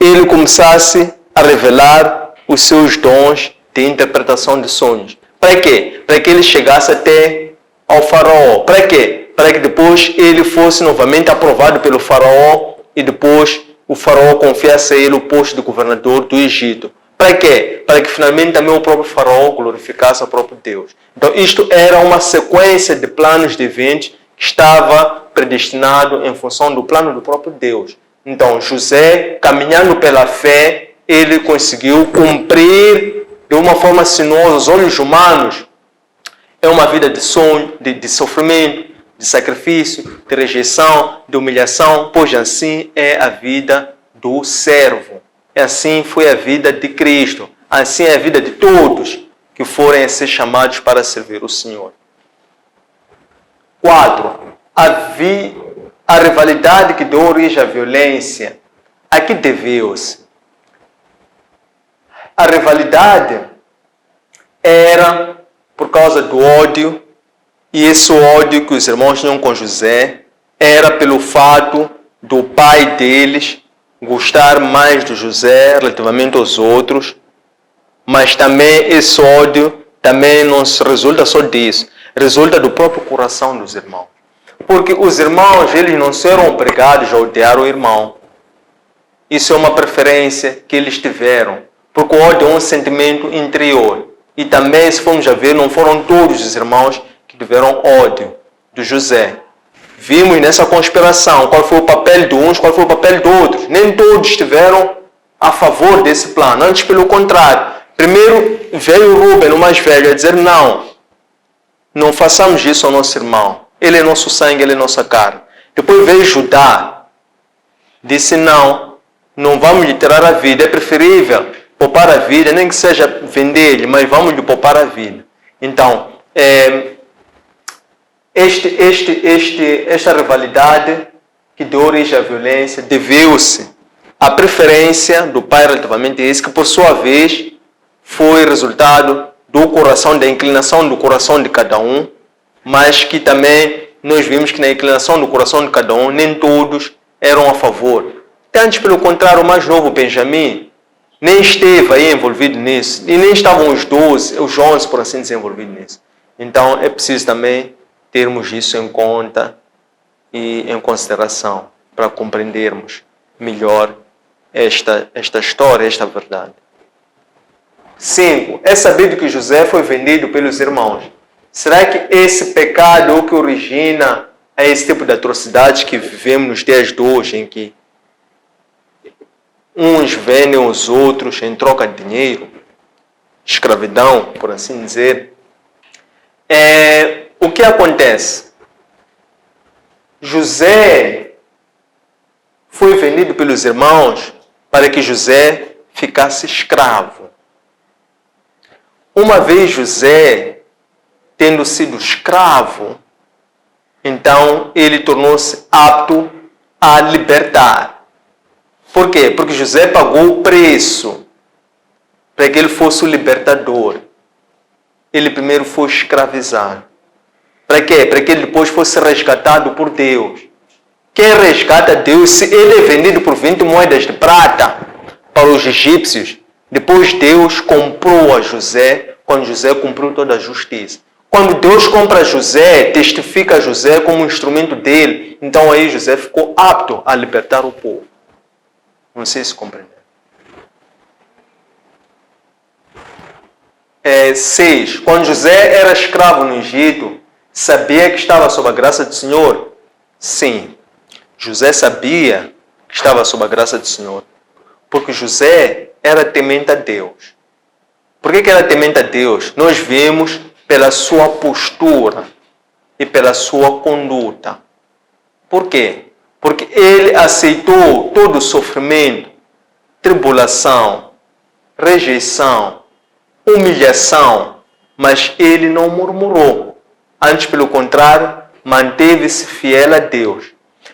ele começasse a revelar os seus dons de interpretação de sonhos. Para quê? Para que ele chegasse até ao faraó. Para quê? Para que depois ele fosse novamente aprovado pelo faraó e depois o faraó confiasse a ele o posto de governador do Egito. Para quê? Para que finalmente também o próprio faraó glorificasse o próprio Deus. Então isto era uma sequência de planos de eventos que estava predestinado em função do plano do próprio Deus. Então José, caminhando pela fé, ele conseguiu cumprir de uma forma sinuosa aos olhos humanos. É uma vida de sonho, de sofrimento, de sacrifício, de rejeição, de humilhação, pois assim é a vida do servo. E assim foi a vida de Cristo. Assim é a vida de todos que forem a ser chamados para servir o Senhor. 4. A rivalidade que deu origem à violência. A que deveu-se? A rivalidade era por causa do ódio, e esse ódio que os irmãos tinham com José era pelo fato do pai deles gostar mais de José relativamente aos outros, mas também esse ódio também não resulta só disso, resulta do próprio coração dos irmãos. Porque os irmãos, eles não serão obrigados a odiar o irmão. Isso é uma preferência que eles tiveram. Porque o ódio é um sentimento interior. E também, se formos a ver, não foram todos os irmãos que tiveram ódio de José. Vimos nessa conspiração qual foi o papel de uns, qual foi o papel de outros. Nem todos estiveram a favor desse plano. Antes, pelo contrário. Primeiro veio o Rúben, o mais velho, a dizer: não façamos isso ao nosso irmão. Ele é nosso sangue, ele é nossa carne. Depois veio Judá, disse não vamos lhe tirar a vida, é preferível poupar a vida, nem que seja vender-lhe, mas vamos lhe poupar a vida. Então, esta rivalidade que deu origem à violência deveu-se à preferência do pai relativamente a isso, que por sua vez foi resultado do coração, da inclinação do coração de cada um, mas que também nós vimos que na inclinação do coração de cada um, nem todos eram a favor. Antes, pelo contrário, o mais novo, Benjamim, nem esteve aí envolvido nisso, e nem estavam os 11, por assim dizer, envolvidos nisso. Então, é preciso também termos isso em conta e em consideração, para compreendermos melhor esta história, esta verdade. 5. É sabido que José foi vendido pelos irmãos. Será que esse pecado é o que origina esse tipo de atrocidades que vivemos nos dias de hoje, em que uns vendem os outros em troca de dinheiro? Escravidão, por assim dizer. O que acontece? José foi vendido pelos irmãos para que José ficasse escravo. Uma vez José, tendo sido escravo, então ele tornou-se apto a libertar. Por quê? Porque José pagou o preço para que ele fosse o libertador. Ele primeiro foi escravizado. Para quê? Para que ele depois fosse resgatado por Deus. Quem resgata Deus, se ele é vendido por 20 moedas de prata para os egípcios, depois Deus comprou a José, quando José cumpriu toda a justiça. Quando Deus compra José, testifica José como instrumento dele, então aí José ficou apto a libertar o povo. Não sei se compreender. 6. Quando José era escravo no Egito, sabia que estava sob a graça do Senhor? Sim. José sabia que estava sob a graça do Senhor. Porque José era temente a Deus. Por que era temente a Deus? Nós vemos pela sua postura e pela sua conduta. Por quê? Porque ele aceitou todo o sofrimento, tribulação, rejeição, humilhação, mas ele não murmurou. Antes, pelo contrário, manteve-se fiel a Deus.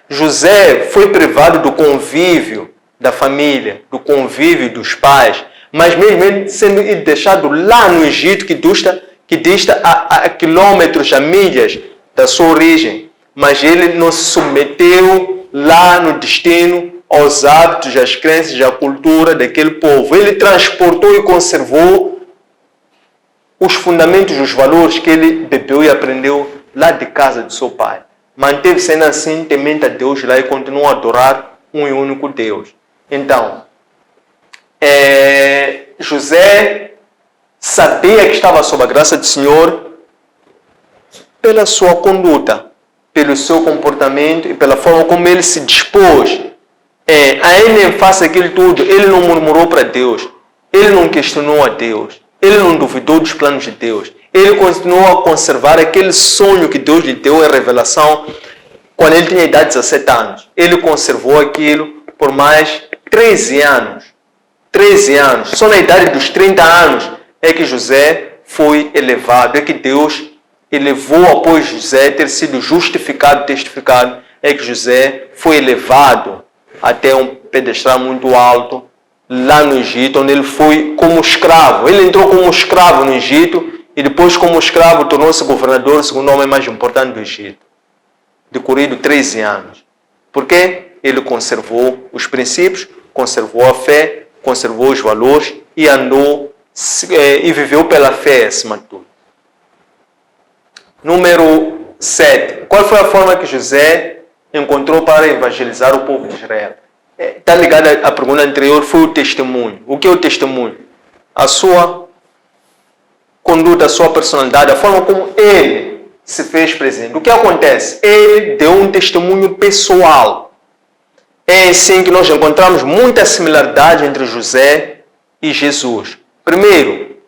José foi privado do convívio da família, do convívio dos pais, mas mesmo ele sendo deixado lá no Egito, que dista a quilômetros, a milhas da sua origem, mas ele não se submeteu lá no destino aos hábitos, às crenças, à cultura daquele povo. Ele transportou e conservou os fundamentos, os valores que ele bebeu e aprendeu lá de casa de seu pai. Manteve-se ainda assim temente a Deus lá e continuou a adorar um e único Deus. Então, José sabia que estava sob a graça do Senhor pela sua conduta, pelo seu comportamento e pela forma como ele se dispôs. Ainda em face daquilo tudo, ele não murmurou para Deus, ele não questionou a Deus, ele não duvidou dos planos de Deus. Ele continuou a conservar aquele sonho que Deus lhe deu em revelação quando ele tinha idade de 17 anos. Ele conservou aquilo por mais 13 anos. 13 anos. Só na idade dos 30 anos é que José foi elevado. É que Deus elevou após José ter sido justificado, testificado. É que José foi elevado até um pedestal muito alto lá no Egito, onde ele foi como escravo. Ele entrou como escravo no Egito e depois, como escravo, tornou-se governador, o segundo homem mais importante do Egito. Decorrido 13 anos. Por quê? Ele conservou os princípios, conservou a fé, conservou os valores e andou e viveu pela fé acima de tudo. Número 7. Qual foi a forma que José encontrou para evangelizar o povo de Israel? Está ligado à pergunta anterior, foi o testemunho. O que é o testemunho? A sua conduta, a sua personalidade, a forma como ele se fez presente. O que acontece? Ele deu um testemunho pessoal. É assim que nós encontramos muita similaridade entre José e Jesus. Primeiro,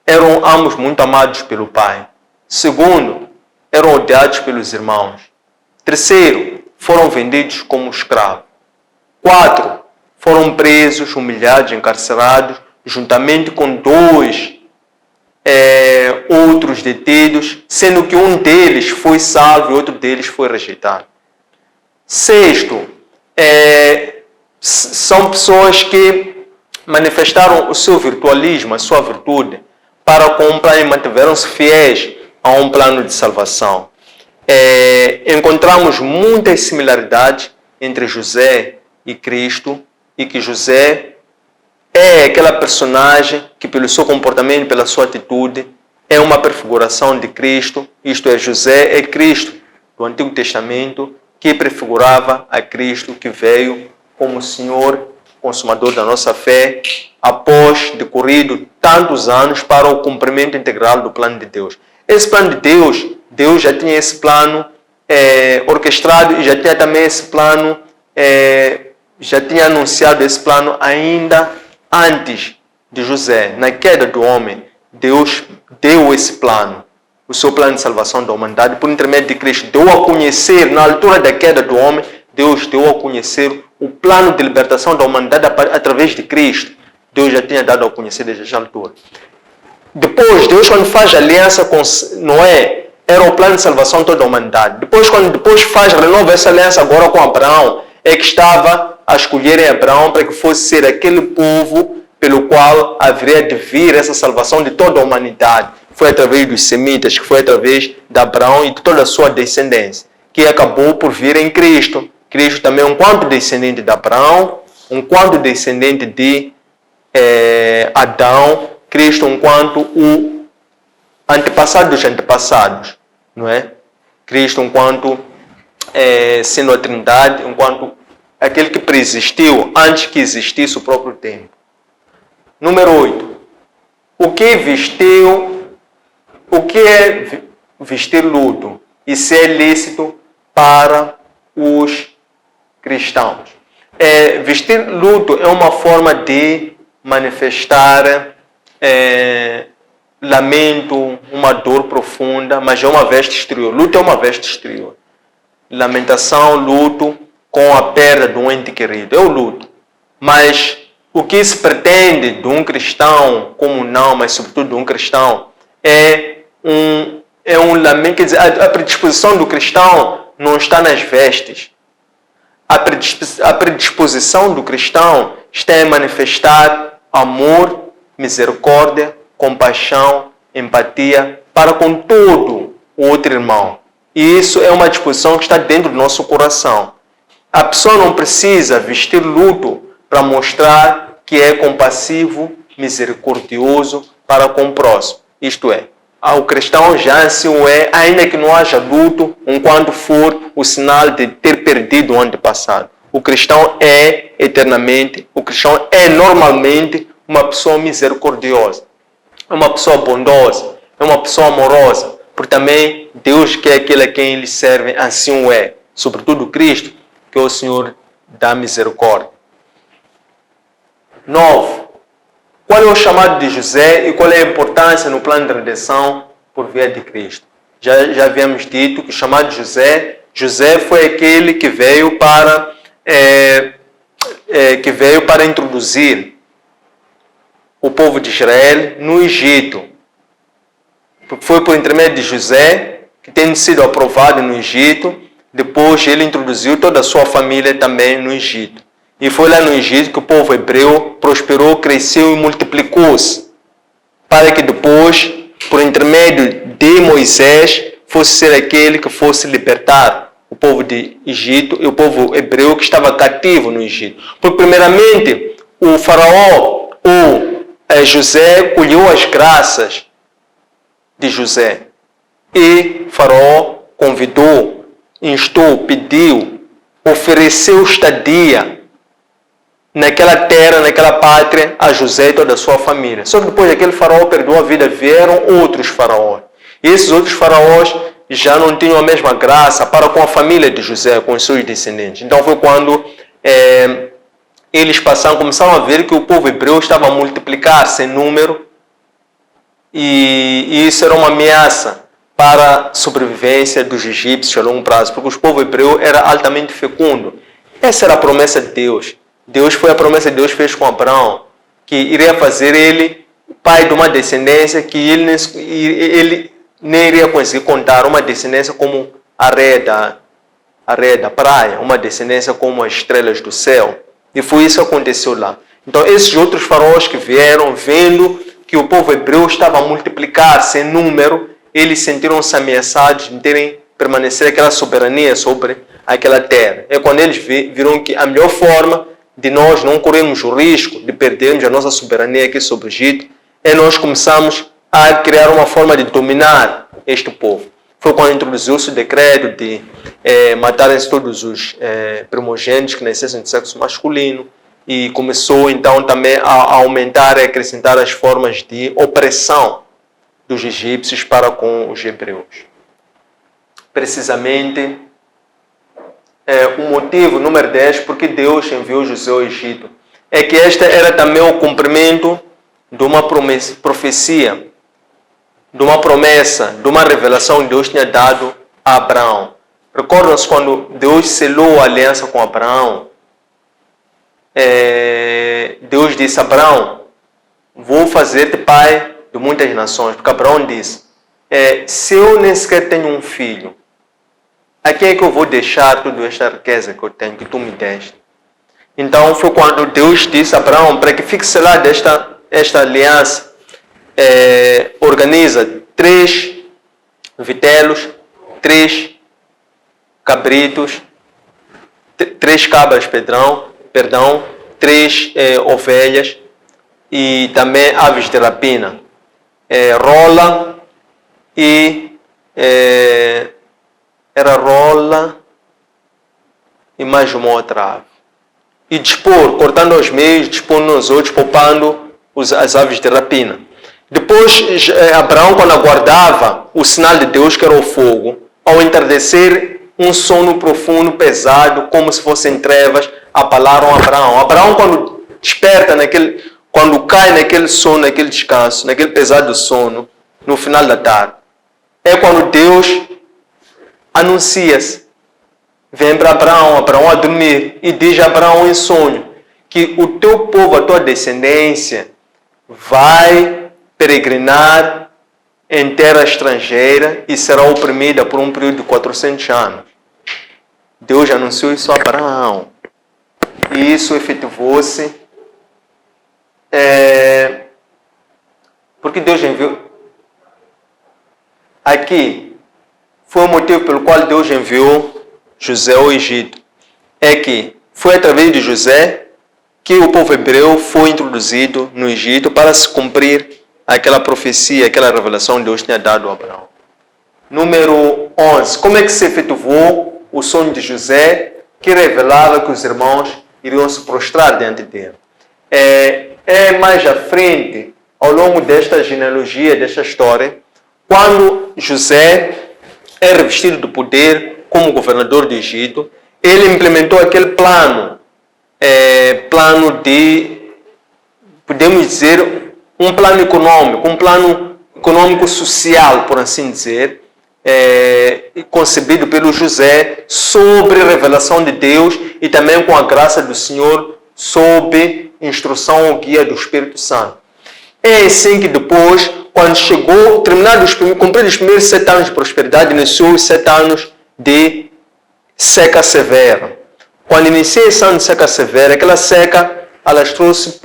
eram ambos muito amados pelo Pai. Segundo, eram odiados pelos irmãos. Terceiro, foram vendidos como escravos. 4 foram presos, humilhados, encarcerados, juntamente com 2 outros detidos, sendo que um deles foi salvo e outro deles foi rejeitado. 6, são pessoas que manifestaram o seu virtualismo, a sua virtude, para com um plano e mantiveram-se fiéis a um plano de salvação. Encontramos muitas similaridades entre José e Cristo, e que José é aquela personagem que, pelo seu comportamento, pela sua atitude, é uma prefiguração de Cristo. Isto é, José é Cristo do Antigo Testamento, que prefigurava a Cristo que veio como Senhor, consumador da nossa fé, após decorrido tantos anos para o cumprimento integral do plano de Deus. Esse plano de Deus, Deus já tinha esse plano orquestrado e já tinha também esse plano, já tinha anunciado esse plano ainda antes de José. Na queda do homem, Deus deu esse plano, o seu plano de salvação da humanidade, por intermédio de Cristo. Deu a conhecer, na altura da queda do homem, Deus deu a conhecer o plano de libertação da humanidade através de Cristo. Deus já tinha dado a conhecer desde essa altura. Depois, Deus, quando faz aliança com Noé, era o plano de salvação de toda a humanidade. Depois, quando renova essa aliança agora com Abraão, é que estava a escolherem Abraão para que fosse ser aquele povo pelo qual haveria de vir essa salvação de toda a humanidade. Foi através dos semitas, que foi através de Abraão e de toda a sua descendência, que acabou por vir em Cristo. Cristo também, enquanto descendente de Abraão, enquanto descendente de Adão, Cristo enquanto o antepassado dos antepassados, não é? Cristo enquanto sendo a Trindade, enquanto aquele que preexistiu antes que existisse o próprio tempo. Número 8. O que é vestir luto e se é lícito para os cristãos? Vestir luto é uma forma de manifestar lamento, uma dor profunda, mas é uma veste exterior. Luto é uma veste exterior. Lamentação, luto com a perda de um ente querido, é o luto. Mas o que se pretende de um cristão, como não, mas sobretudo de um cristão, é um lamento. Quer dizer, a predisposição do cristão não está nas vestes. A predisposição do cristão está em manifestar amor, misericórdia, compaixão, empatia para com todo o outro irmão. E isso é uma disposição que está dentro do nosso coração. A pessoa não precisa vestir luto para mostrar que é compassivo, misericordioso para com o próximo. Isto é, o cristão já assim o é, ainda que não haja luto, enquanto for o sinal de ter perdido o antepassado. O cristão é eternamente, o cristão é normalmente uma pessoa misericordiosa, é uma pessoa bondosa, é uma pessoa amorosa, porque também Deus, que é aquele a quem ele serve, assim o é. Sobretudo Cristo, que é o Senhor da misericórdia. 9. Qual é o chamado de José e qual é a importância no plano de redenção por via de Cristo? Já havíamos dito que o chamado de José foi aquele que veio para introduzir o povo de Israel no Egito. Foi por intermédio de José, que tendo sido aprovado no Egito, depois ele introduziu toda a sua família também no Egito. E foi lá no Egito que o povo hebreu prosperou, cresceu e multiplicou-se, para que depois, por intermédio de Moisés, fosse ser aquele que fosse libertar o povo de Egito e o povo hebreu que estava cativo no Egito. Porque primeiramente o faraó, José, colheu as graças de José. E faraó convidou, instou, pediu, ofereceu estadia naquela terra, naquela pátria, a José e toda a sua família. Só que depois daquele faraó perdeu a vida, vieram outros faraós. E esses outros faraós já não tinham a mesma graça para com a família de José, com os seus descendentes. Então foi quando eles começaram a ver que o povo hebreu estava a multiplicar-se em número, e isso era uma ameaça para a sobrevivência dos egípcios a longo prazo, porque o povo hebreu era altamente fecundo. Essa era a promessa de Deus. A promessa de Deus fez com Abraão, que iria fazer ele pai de uma descendência que ele nem iria conseguir contar, uma descendência como a areia da praia, uma descendência como as estrelas do céu. E foi isso que aconteceu lá. Então esses outros faraós que vieram, vendo que o povo hebreu estava a multiplicar-se em número, eles sentiram-se ameaçados de terem permanecer aquela soberania sobre aquela terra. É quando eles viram que a melhor forma de nós não corrermos o risco de perdermos a nossa soberania aqui sobre o Egito é nós começamos a criar uma forma de dominar este povo. Foi quando introduziu-se o decreto de matarem-se todos os primogênitos que nascessem de sexo masculino, e começou então também a aumentar e acrescentar as formas de opressão dos egípcios para com os hebreus. Precisamente, o motivo número 10 porque Deus enviou José ao Egito é que esta era também o cumprimento de uma profecia, de uma promessa, de uma revelação que Deus tinha dado a Abraão. Recordam-se quando Deus selou a aliança com Abraão? Deus disse a Abraão: vou fazer-te pai de muitas nações. Porque Abraão disse: se eu nem sequer tenho um filho, a quem é que eu vou deixar toda esta riqueza que eu tenho, que tu me deste? Então foi quando Deus disse a Abraão para que fique selada esta aliança, organiza 3 vitelos, 3 cabritos, 3 cabras, perdão, 3 ovelhas e também aves de rapina, rola e era rola e mais uma outra ave. E dispor, cortando aos meios, dispondo nos outros, poupando as aves de rapina. Depois, Abraão, quando aguardava o sinal de Deus, que era o fogo, ao entardecer, um sono profundo, pesado, como se fossem trevas, abalaram Abraão. Abraão, quando desperta, quando cai naquele sono, naquele descanso, naquele pesado sono, no final da tarde, é quando Deus anuncia-se. Vem para Abraão a dormir, e diz a Abraão em sonho que o teu povo, a tua descendência, vai peregrinar em terra estrangeira e será oprimida por um período de 400 anos. Deus anunciou isso a Abraão. E isso efetivou-se porque Deus enviou. Aqui foi o motivo pelo qual Deus enviou José ao Egito. É que foi através de José que o povo hebreu foi introduzido no Egito para se cumprir aquela profecia, aquela revelação que Deus tinha dado a Abraão. Número 11. Como é que se efetivou o sonho de José, que revelava que os irmãos iriam se prostrar diante dele? Mais à frente, ao longo desta genealogia, desta história, quando José é revestido do poder como governador do Egito, ele implementou aquele plano de, podemos dizer, um plano econômico social, por assim dizer, concebido pelo José, sobre a revelação de Deus e também com a graça do Senhor, sob instrução ou guia do Espírito Santo. É assim que depois, quando chegou, cumpridos os primeiros 7 anos de prosperidade, iniciou os 7 anos de seca severa. Quando inicia esse ano de seca severa, aquela seca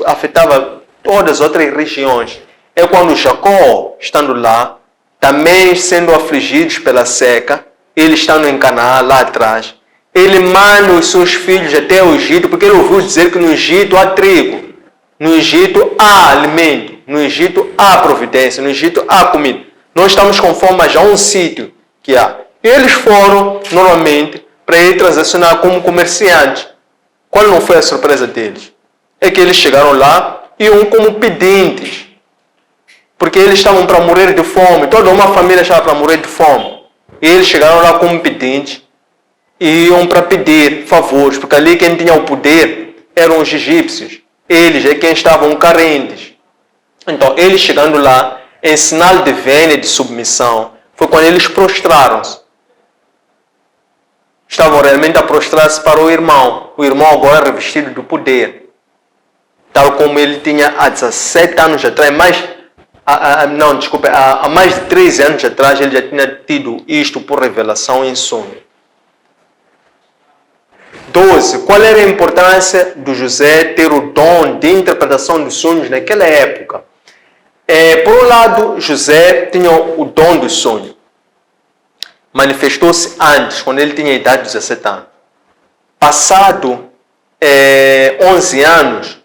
afetava todas as outras regiões. É quando Jacó, estando lá, também sendo afligidos pela seca, ele estando em Canaã, lá atrás, ele manda os seus filhos até o Egito, porque ele ouviu dizer que no Egito há trigo, no Egito há alimento, no Egito há providência, no Egito há comida. Nós estamos com fome, mas há um sítio que há. E eles foram, normalmente, para ir transacionar como comerciantes. Qual não foi a surpresa deles? É que eles chegaram lá e iam como pedintes, porque eles estavam para morrer de fome, toda uma família estava para morrer de fome. E eles chegaram lá como pedintes e iam para pedir favores, porque ali quem tinha o poder eram os egípcios. Eles é quem estavam carentes. Então, eles chegando lá, em sinal de vênia, de submissão, foi quando eles prostraram-se. Estavam realmente a prostrar-se para o irmão agora revestido do poder, tal como ele tinha há 17 anos atrás, há mais de 13 anos atrás ele já tinha tido isto por revelação em sonho. 12. Qual era a importância do José ter o dom de interpretação dos sonhos naquela época? Por um lado, José tinha o dom do sonho. Manifestou-se antes, quando ele tinha a idade de 17 anos. Passado 11 anos,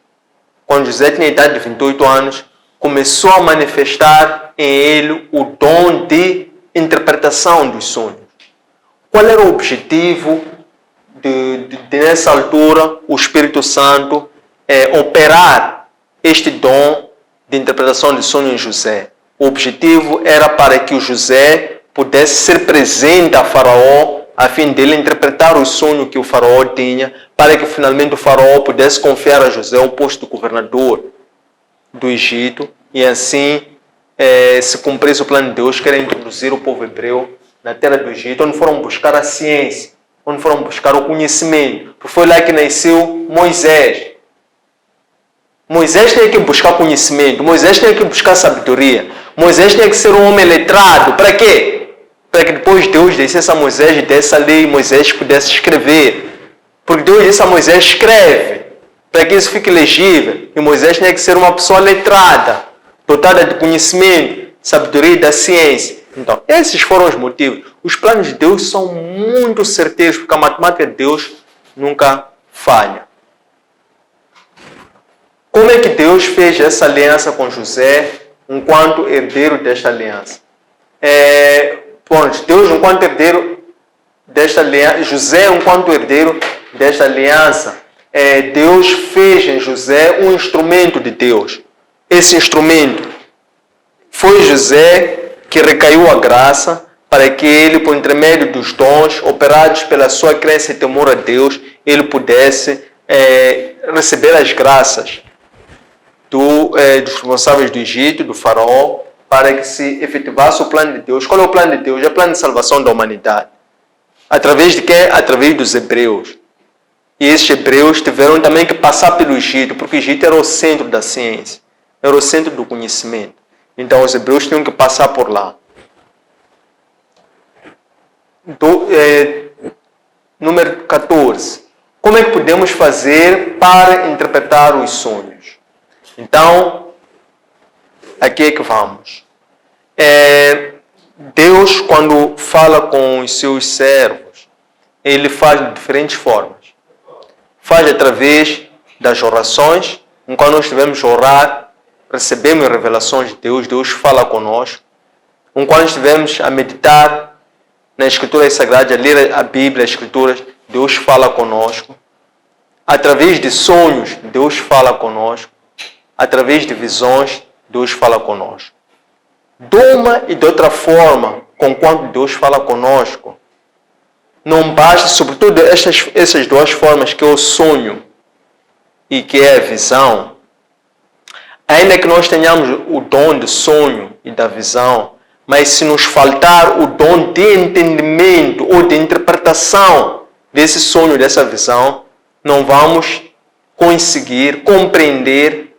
quando José tinha a idade de 28 anos, começou a manifestar em ele o dom de interpretação dos sonhos. Qual era o objetivo de nessa altura, o Espírito Santo operar este dom de interpretação de sonhos em José? O objetivo era para que o José pudesse ser presente a Faraó, a fim dele interpretar o sonho que o Faraó tinha, para que finalmente o Faraó pudesse confiar a José o posto de governador do Egito, e assim se cumprisse o plano de Deus, que era introduzir o povo hebreu na terra do Egito, onde foram buscar a ciência, onde foram buscar o conhecimento. Porque foi lá que nasceu Moisés. Moisés tinha que buscar conhecimento, Moisés tinha que buscar sabedoria, Moisés tinha que ser um homem letrado. Para quê? Para que depois Deus desse a Moisés, desse a lei, Moisés pudesse escrever. Porque Deus disse a Moisés, escreve, para que isso fique legível. E Moisés tinha que ser uma pessoa letrada, dotada de conhecimento, sabedoria e da ciência. Então, esses foram os motivos. Os planos de Deus são muito certeiros, porque a matemática de Deus nunca falha. Como é que Deus fez essa aliança com José enquanto herdeiro desta aliança? Deus enquanto herdeiro desta aliança, José enquanto herdeiro desta aliança, Deus fez em José um instrumento de Deus. Esse instrumento foi José que recaiu a graça para que ele, por intermédio dos dons operados pela sua crença e temor a Deus, ele pudesse receber as graças dos responsáveis do Egito, do faraó, para que se efetivasse o plano de Deus. Qual é o plano de Deus? É o plano de salvação da humanidade. Através de quê? Através dos hebreus. E esses hebreus tiveram também que passar pelo Egito, porque o Egito era o centro da ciência, era o centro do conhecimento. Então os hebreus tinham que passar por lá. Número 14. Como é que podemos fazer para interpretar os sonhos? Então, aqui é que vamos. Deus, quando fala com os seus servos, ele faz de diferentes formas. Faz através das orações. Enquanto nós estivermos a orar, recebemos revelações de Deus, Deus fala conosco. Enquanto estivermos a meditar na Escritura Sagrada, a ler a Bíblia, as Escrituras, Deus fala conosco. Através de sonhos, Deus fala conosco. Através de visões, Deus fala conosco. De uma e de outra forma, conquanto Deus fala conosco, não basta, sobretudo essas duas formas, que é o sonho e que é a visão, ainda que nós tenhamos o dom do sonho e da visão, mas se nos faltar o dom de entendimento ou de interpretação desse sonho, dessa visão, não vamos conseguir compreender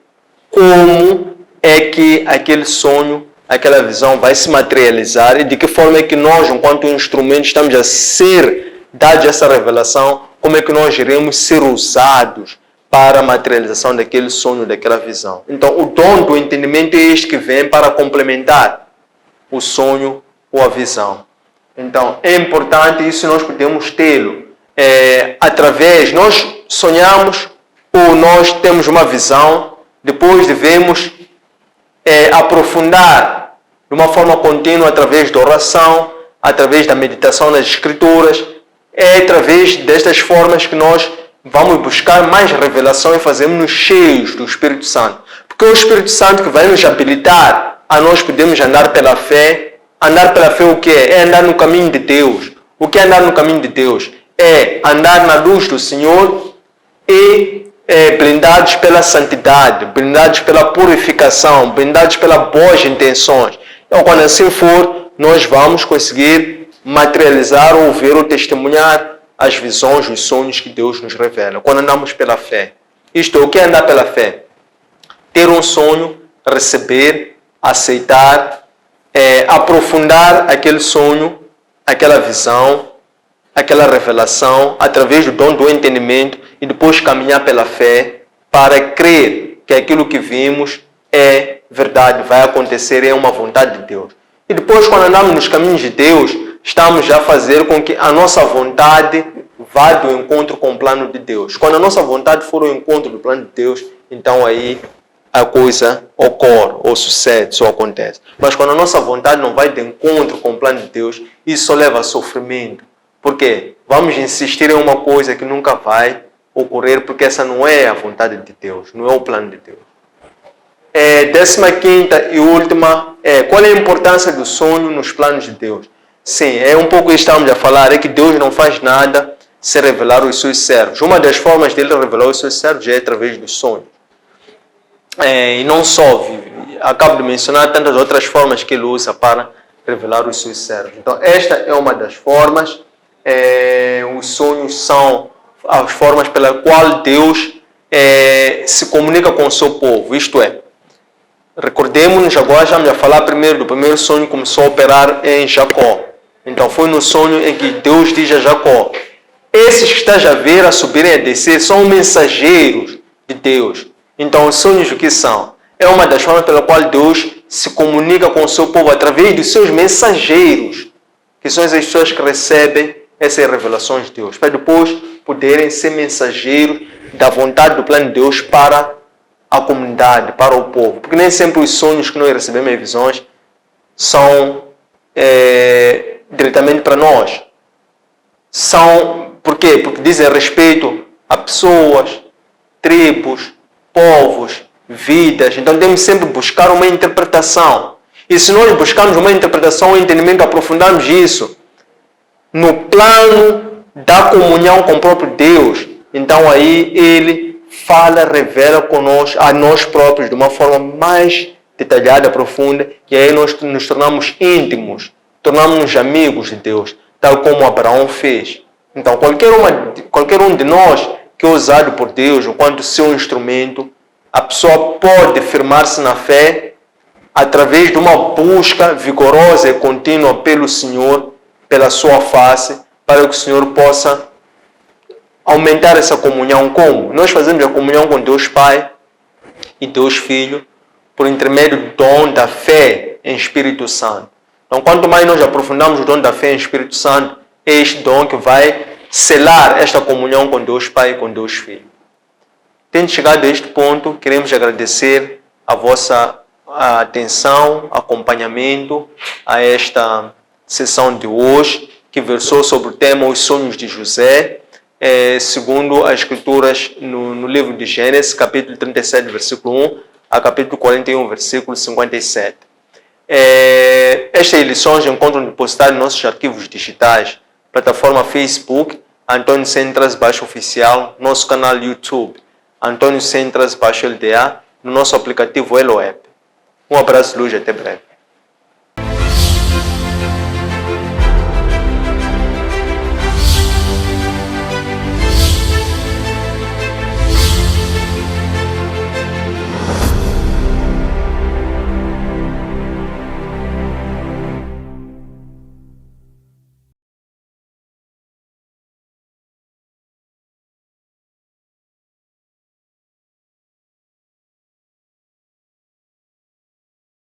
como é que aquele sonho, aquela visão vai se materializar e de que forma é que nós, enquanto instrumento, estamos a ser dados essa revelação, como é que nós iremos ser usados para a materialização daquele sonho, daquela visão. Então, o dom do entendimento é este que vem para complementar o sonho ou a visão. Então, é importante isso, nós podemos tê-lo através, nós sonhamos ou nós temos uma visão, depois devemos aprofundar de uma forma contínua através da oração, através da meditação nas Escrituras. É através destas formas que nós vamos buscar mais revelação e fazermos-nos cheios do Espírito Santo. Porque é o Espírito Santo que vai nos habilitar a nós podermos andar pela fé. Andar pela fé o que é? É andar no caminho de Deus. O que é andar no caminho de Deus? É andar na luz do Senhor e blindados pela santidade, blindados pela purificação, blindados pelas boas intenções. Então, quando assim for, nós vamos conseguir materializar ou ver ou testemunhar as visões, os sonhos que Deus nos revela. Quando andamos pela fé. Isto é, o que é andar pela fé? Ter um sonho, receber, aceitar, aprofundar aquele sonho, aquela visão, aquela revelação, através do dom do entendimento e depois caminhar pela fé para crer que aquilo que vimos é verdade, vai acontecer, é uma vontade de Deus. E depois, quando andamos nos caminhos de Deus, estamos já a fazer com que a nossa vontade vá do encontro com o plano de Deus. Quando a nossa vontade for ao encontro do plano de Deus, então aí a coisa ocorre, ou sucede, ou acontece. Mas quando a nossa vontade não vai de encontro com o plano de Deus, isso só leva a sofrimento. Por quê? Vamos insistir em uma coisa que nunca vai ocorrer, porque essa não é a vontade de Deus, não é o plano de Deus. 15ª e última, qual é a importância do sonho nos planos de Deus? Sim, é um pouco isso que estamos a falar, é que Deus não faz nada sem revelar os seus servos. Uma das formas dele revelar os seus servos é através dos sonhos. E não só, acabo de mencionar tantas outras formas que ele usa para revelar os seus servos. Então, esta é uma das formas. Os sonhos são as formas pela qual Deus se comunica com o seu povo. Isto é, recordemos-nos agora, já vamos falar primeiro do primeiro sonho que começou a operar em Jacó. Então, foi no sonho em que Deus diz a Jacó: esses que estás a ver, a subirem e a descer, são mensageiros de Deus. Então, os sonhos o que são? É uma das formas pela qual Deus se comunica com o seu povo através dos seus mensageiros, que são as pessoas que recebem essas revelações de Deus, para depois poderem ser mensageiros da vontade do plano de Deus para a comunidade, para o povo. Porque nem sempre os sonhos que nós recebemos em visões são diretamente para nós. Por quê? Porque dizem respeito a pessoas, tribos, povos, vidas. Então temos sempre que buscar uma interpretação. E se nós buscarmos uma interpretação, um entendimento, aprofundarmos isso no plano da comunhão com o próprio Deus, então aí Ele fala, revela conosco, a nós próprios de uma forma mais detalhada, profunda, e aí nós nos tornamos íntimos, tornamos-nos amigos de Deus, tal como Abraão fez. Então qualquer um de nós que é usado por Deus enquanto seu instrumento, a pessoa pode firmar-se na fé através de uma busca vigorosa e contínua pelo Senhor, pela sua face, para que o Senhor possa aumentar essa comunhão. Como? Nós fazemos a comunhão com Deus Pai e Deus Filho por intermédio do dom da fé em Espírito Santo. Então, quanto mais nós aprofundamos o dom da fé em Espírito Santo, é este dom que vai selar esta comunhão com Deus Pai e com Deus Filho. Tendo chegado a este ponto, queremos agradecer a vossa atenção, acompanhamento a esta sessão de hoje, que versou sobre o tema Os Sonhos de José, segundo as Escrituras no livro de Gênesis, capítulo 37, versículo 1, a capítulo 41, versículo 57. Estas lições encontram depositadas em nossos arquivos digitais, plataforma Facebook, Antônio Centras Oficial, nosso canal YouTube, Antônio Centras LDA, no nosso aplicativo Elo App. Um abraço, luz, até breve.